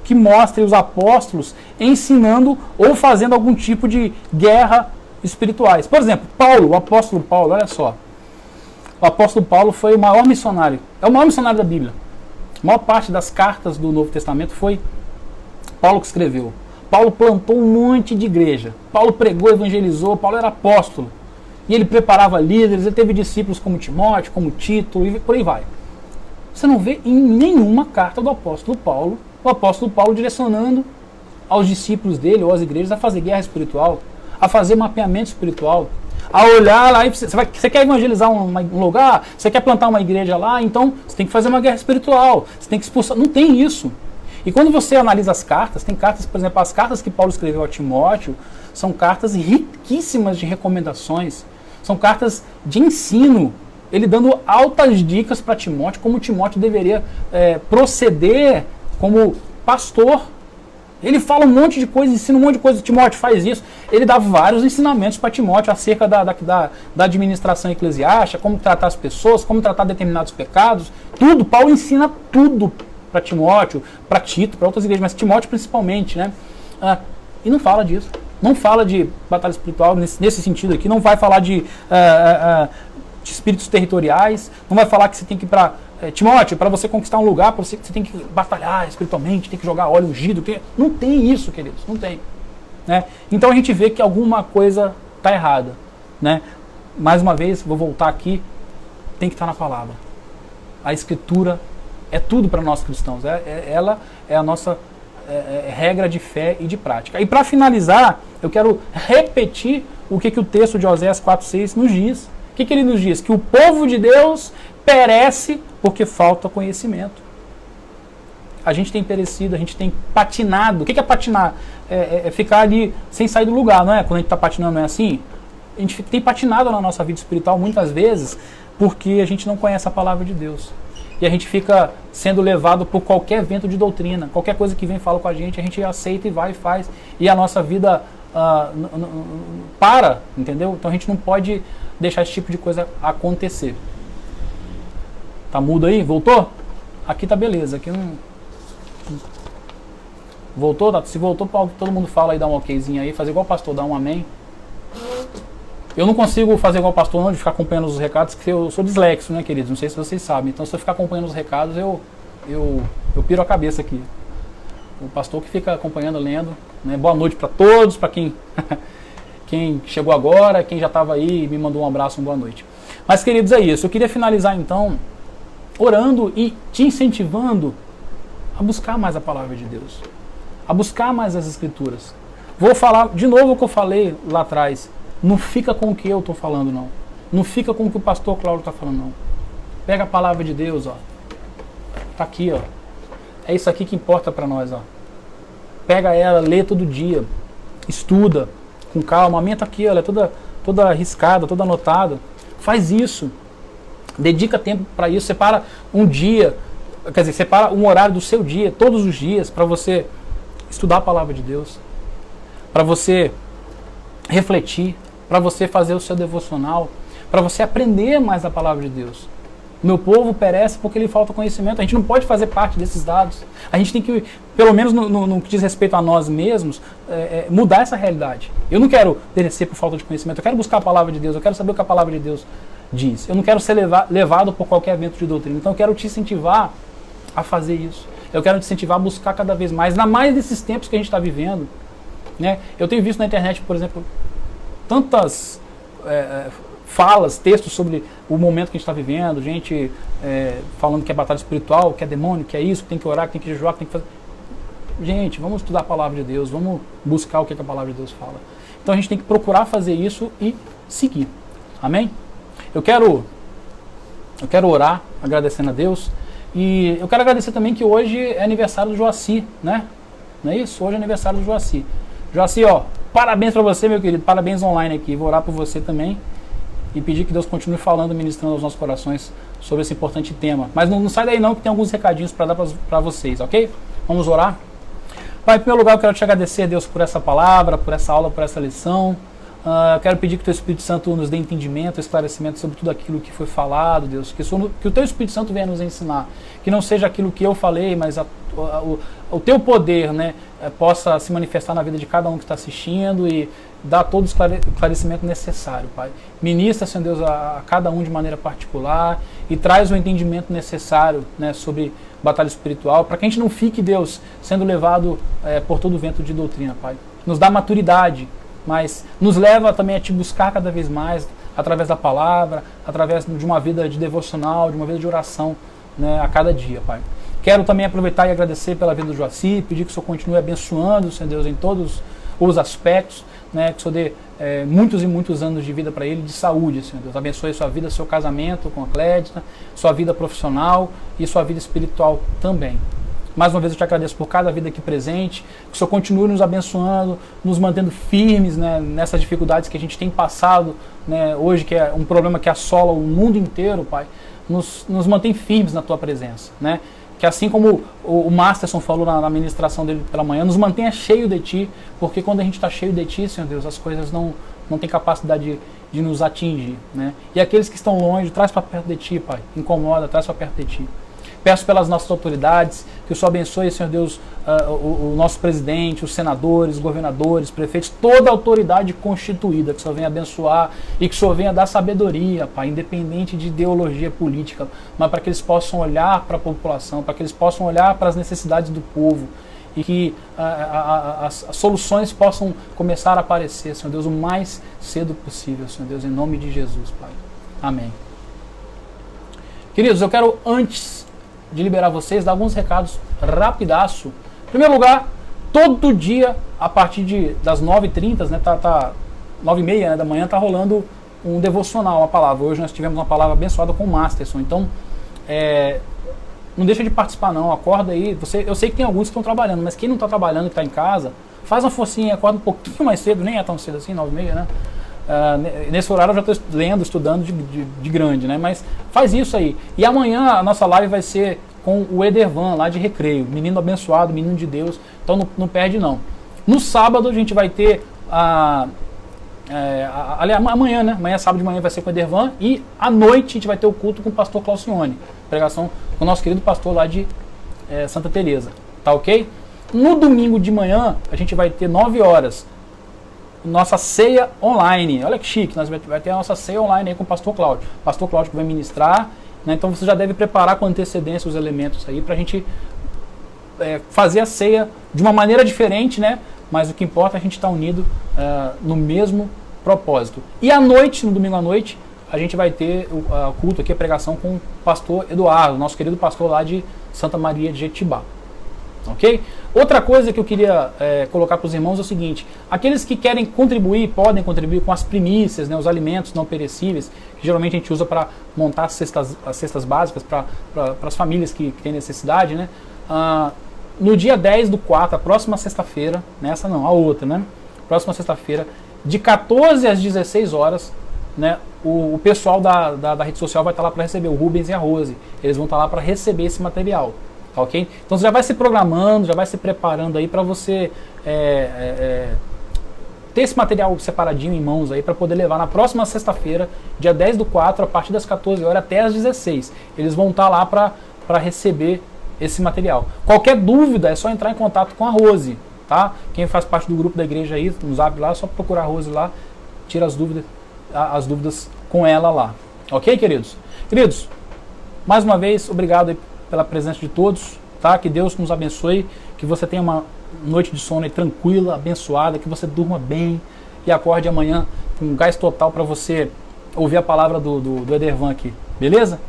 que mostre os apóstolos ensinando ou fazendo algum tipo de guerra espirituais. Por exemplo, Paulo, o apóstolo Paulo, olha só. O apóstolo Paulo foi o maior missionário. É o maior missionário da Bíblia. A maior parte das cartas do Novo Testamento foi Paulo que escreveu. Paulo plantou um monte de igreja. Paulo pregou, evangelizou. Paulo era apóstolo. E ele preparava líderes. Ele teve discípulos como Timóteo, como Tito, e por aí vai. Você não vê em nenhuma carta do apóstolo Paulo, o apóstolo Paulo direcionando aos discípulos dele ou às igrejas a fazer guerra espiritual, a fazer mapeamento espiritual, a olhar lá e você quer evangelizar um lugar, você quer plantar uma igreja lá, então você tem que fazer uma guerra espiritual, você tem que expulsar. Não tem isso. E quando você analisa as cartas, tem cartas, por exemplo, as cartas que Paulo escreveu a Timóteo, são cartas riquíssimas de recomendações, são cartas de ensino, ele dando altas dicas para Timóteo, como Timóteo deveria proceder como pastor. Ele fala um monte de coisa, ensina um monte de coisa. Timóteo faz isso. Ele dá vários ensinamentos para Timóteo acerca da administração eclesiástica, como tratar as pessoas, como tratar determinados pecados. Tudo. Paulo ensina tudo para Timóteo, para Tito, para outras igrejas, mas Timóteo principalmente, né? E não fala disso. Não fala de batalha espiritual nesse sentido aqui. Não vai falar de espíritos territoriais. Não vai falar que você tem que ir para... Timóteo, para você conquistar um lugar, você tem que batalhar espiritualmente, tem que jogar óleo ungido. Não tem isso, queridos. Não tem. Né? Então a gente vê que alguma coisa está errada. Né? Mais uma vez, vou voltar aqui. Tem que estar na palavra. A Escritura é tudo para nós cristãos. Ela é a nossa regra de fé e de prática. E para finalizar, eu quero repetir o que o texto de Oséias 4,6 nos diz. O que ele nos diz? Que o povo de Deus perece porque falta conhecimento. A gente tem perecido, a gente tem patinado. O que é patinar? É ficar ali sem sair do lugar, não é? Quando a gente está patinando, não é assim? A gente tem patinado na nossa vida espiritual muitas vezes porque a gente não conhece a palavra de Deus. E a gente fica sendo levado por qualquer vento de doutrina. Qualquer coisa que vem e fala com a gente aceita e vai e faz. E a nossa vida para, entendeu? Então a gente não pode deixar esse tipo de coisa acontecer. Tá mudo aí? Voltou? Aqui tá beleza. Aqui não... Voltou? Tá? Se voltou, todo mundo fala aí, dá um okzinho aí. Fazer igual o pastor, dá um amém. Eu não consigo fazer igual o pastor não, de ficar acompanhando os recados, porque eu sou dislexo, né, queridos? Não sei se vocês sabem. Então, se eu ficar acompanhando os recados, eu piro a cabeça aqui. O pastor que fica acompanhando, lendo. Né? Boa noite para todos, para quem chegou agora, quem já estava aí e me mandou um abraço, uma boa noite. Mas, queridos, é isso. Eu queria finalizar, então, orando e te incentivando a buscar mais a palavra de Deus. A buscar mais as Escrituras. Vou falar de novo o que eu falei lá atrás. Não fica com o que eu estou falando, não. Não fica com o que o pastor Cláudio está falando, não. Pega a palavra de Deus, ó. Tá aqui, ó. É isso aqui que importa para nós, ó. Pega ela, lê todo dia. Estuda com calma. A minha tá aqui, ó. Ela é toda riscada, toda anotada. Faz isso. Dedica tempo para isso. Separa um dia, quer dizer, separa um horário do seu dia, todos os dias, para você estudar a palavra de Deus. Para você refletir. Para você fazer o seu devocional, para você aprender mais a palavra de Deus. O meu povo perece porque lhe falta conhecimento. A gente não pode fazer parte desses dados. A gente tem que, pelo menos no que diz respeito a nós mesmos, mudar essa realidade. Eu não quero perecer por falta de conhecimento. Eu quero buscar a palavra de Deus. Eu quero saber o que a palavra de Deus diz. Eu não quero ser levado por qualquer vento de doutrina. Então eu quero te incentivar a fazer isso. Eu quero te incentivar a buscar cada vez mais. Ainda mais nesses tempos que a gente está vivendo. Né? Eu tenho visto na internet, por exemplo, tantas falas, textos sobre o momento que a gente está vivendo, gente falando que é batalha espiritual, que é demônio, que é isso, que tem que orar, que tem que jejuar, que tem que fazer... Gente, vamos estudar a palavra de Deus, vamos buscar o que a palavra de Deus fala. Então a gente tem que procurar fazer isso e seguir. Amém? Eu quero orar, agradecendo a Deus, e eu quero agradecer também que hoje é aniversário do Joaci, né? Não é isso? Hoje é aniversário do Joaci. Joaci, ó, parabéns para você, meu querido, parabéns online aqui, vou orar por você também e pedir que Deus continue falando, ministrando aos nossos corações sobre esse importante tema. Mas não sai daí não, que tem alguns recadinhos para dar para vocês, ok? Vamos orar? Pai, em primeiro lugar eu quero te agradecer, Deus, por essa palavra, por essa aula, por essa lição. Quero pedir que o Teu Espírito Santo nos dê entendimento, esclarecimento sobre tudo aquilo que foi falado, Deus. Que o Teu Espírito Santo venha nos ensinar. Que não seja aquilo que eu falei, mas o Teu poder, né, possa se manifestar na vida de cada um que está assistindo e dar todo o esclarecimento necessário, Pai. Ministra, Senhor Deus, a cada um de maneira particular e traz o entendimento necessário, né, sobre batalha espiritual, para que a gente não fique, Deus, sendo levado por todo o vento de doutrina, Pai. Nos dá maturidade, mas nos leva também a te buscar cada vez mais, através da palavra, através de uma vida de devocional, de uma vida de oração, né, a cada dia, Pai. Quero também aproveitar e agradecer pela vida do Joaci, pedir que o Senhor continue abençoando, Senhor Deus, em todos os aspectos, né, que o Senhor dê muitos e muitos anos de vida para ele, de saúde, Senhor Deus. Abençoe sua vida, seu casamento com a Clédita, sua vida profissional e sua vida espiritual também. Mais uma vez eu te agradeço por cada vida aqui presente, que o Senhor continue nos abençoando, nos mantendo firmes, né, nessas dificuldades que a gente tem passado, né, hoje, que é um problema que assola o mundo inteiro, Pai. Nos mantém firmes na Tua presença, né? Que assim como o Masterson falou na ministração dele pela manhã, nos mantenha cheio de Ti, porque quando a gente está cheio de Ti, Senhor Deus, as coisas não têm capacidade de nos atingir, né? E aqueles que estão longe, traz para perto de Ti, Pai, incomoda, traz para perto de Ti. Peço pelas nossas autoridades, que o Senhor abençoe, Senhor Deus, o nosso presidente, os senadores, governadores, prefeitos, toda a autoridade constituída, que o Senhor venha abençoar e que o Senhor venha dar sabedoria, Pai, independente de ideologia política, mas para que eles possam olhar para a população, para que eles possam olhar para as necessidades do povo e que as soluções possam começar a aparecer, Senhor Deus, o mais cedo possível, Senhor Deus, em nome de Jesus, Pai. Amém. Queridos, eu quero, antes de liberar vocês, dar alguns recados rapidaço. Em primeiro lugar, todo dia, a partir das 9h30, né, 9h30, né, da manhã, tá rolando um devocional, uma palavra. Hoje nós tivemos uma palavra abençoada com o Masterson. Então, não deixa de participar não, acorda aí. Eu sei que tem alguns que estão trabalhando, mas quem não está trabalhando e está em casa, faz uma forcinha, acorda um pouquinho mais cedo, nem é tão cedo assim, 9h30, né? Nesse horário eu já estou lendo, estudando de grande, né? Mas faz isso aí. E amanhã a nossa live vai ser com o Edervan, lá de Recreio. Menino abençoado, menino de Deus. Então não perde não. No sábado a gente vai ter amanhã, né? Amanhã, sábado de manhã, vai ser com o Edervan. E à noite a gente vai ter o culto com o pastor Claucione. Pregação com o nosso querido pastor lá de Santa Teresa. Tá ok? No domingo de manhã a gente vai ter 9 horas. Nossa ceia online. Olha que chique, nós vai ter a nossa ceia online aí com o pastor Cláudio. Pastor Cláudio que vai ministrar, né? Então você já deve preparar com antecedência os elementos aí pra gente fazer a ceia de uma maneira diferente, né? Mas o que importa é a gente estar unido no mesmo propósito. E à noite, no domingo à noite, a gente vai ter o culto aqui, a pregação com o pastor Eduardo, nosso querido pastor lá de Santa Maria de Jetibá. Ok? Outra coisa que eu queria colocar para os irmãos é o seguinte: aqueles que querem contribuir, podem contribuir com as primícias, né, os alimentos não perecíveis, que geralmente a gente usa para montar as cestas básicas para as famílias que têm necessidade, né? No dia 10/4, a próxima sexta-feira, nessa não, a outra, né? Próxima sexta-feira, de 14 às 16 horas, né, o pessoal da rede social vai estar lá para receber, o Rubens e a Rose. Eles vão estar lá para receber esse material. Okay? Então você já vai se programando, já vai se preparando aí para você ter esse material separadinho em mãos aí para poder levar na próxima sexta-feira, dia 10/4, a partir das 14 horas até as 16. Eles vão estar lá para receber esse material. Qualquer dúvida é só entrar em contato com a Rose, tá? Quem faz parte do grupo da igreja aí, no Zap lá, é só procurar a Rose lá, tira as dúvidas com ela lá. Ok, queridos? Queridos, mais uma vez, obrigado aí pela presença de todos, tá? Que Deus nos abençoe, que você tenha uma noite de sono aí tranquila, abençoada, que você durma bem e acorde amanhã com gás total para você ouvir a palavra do Edervan aqui, beleza?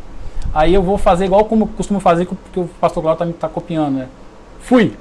Aí eu vou fazer igual como costumo fazer, porque o pastor Cláudio tá copiando, né? Fui!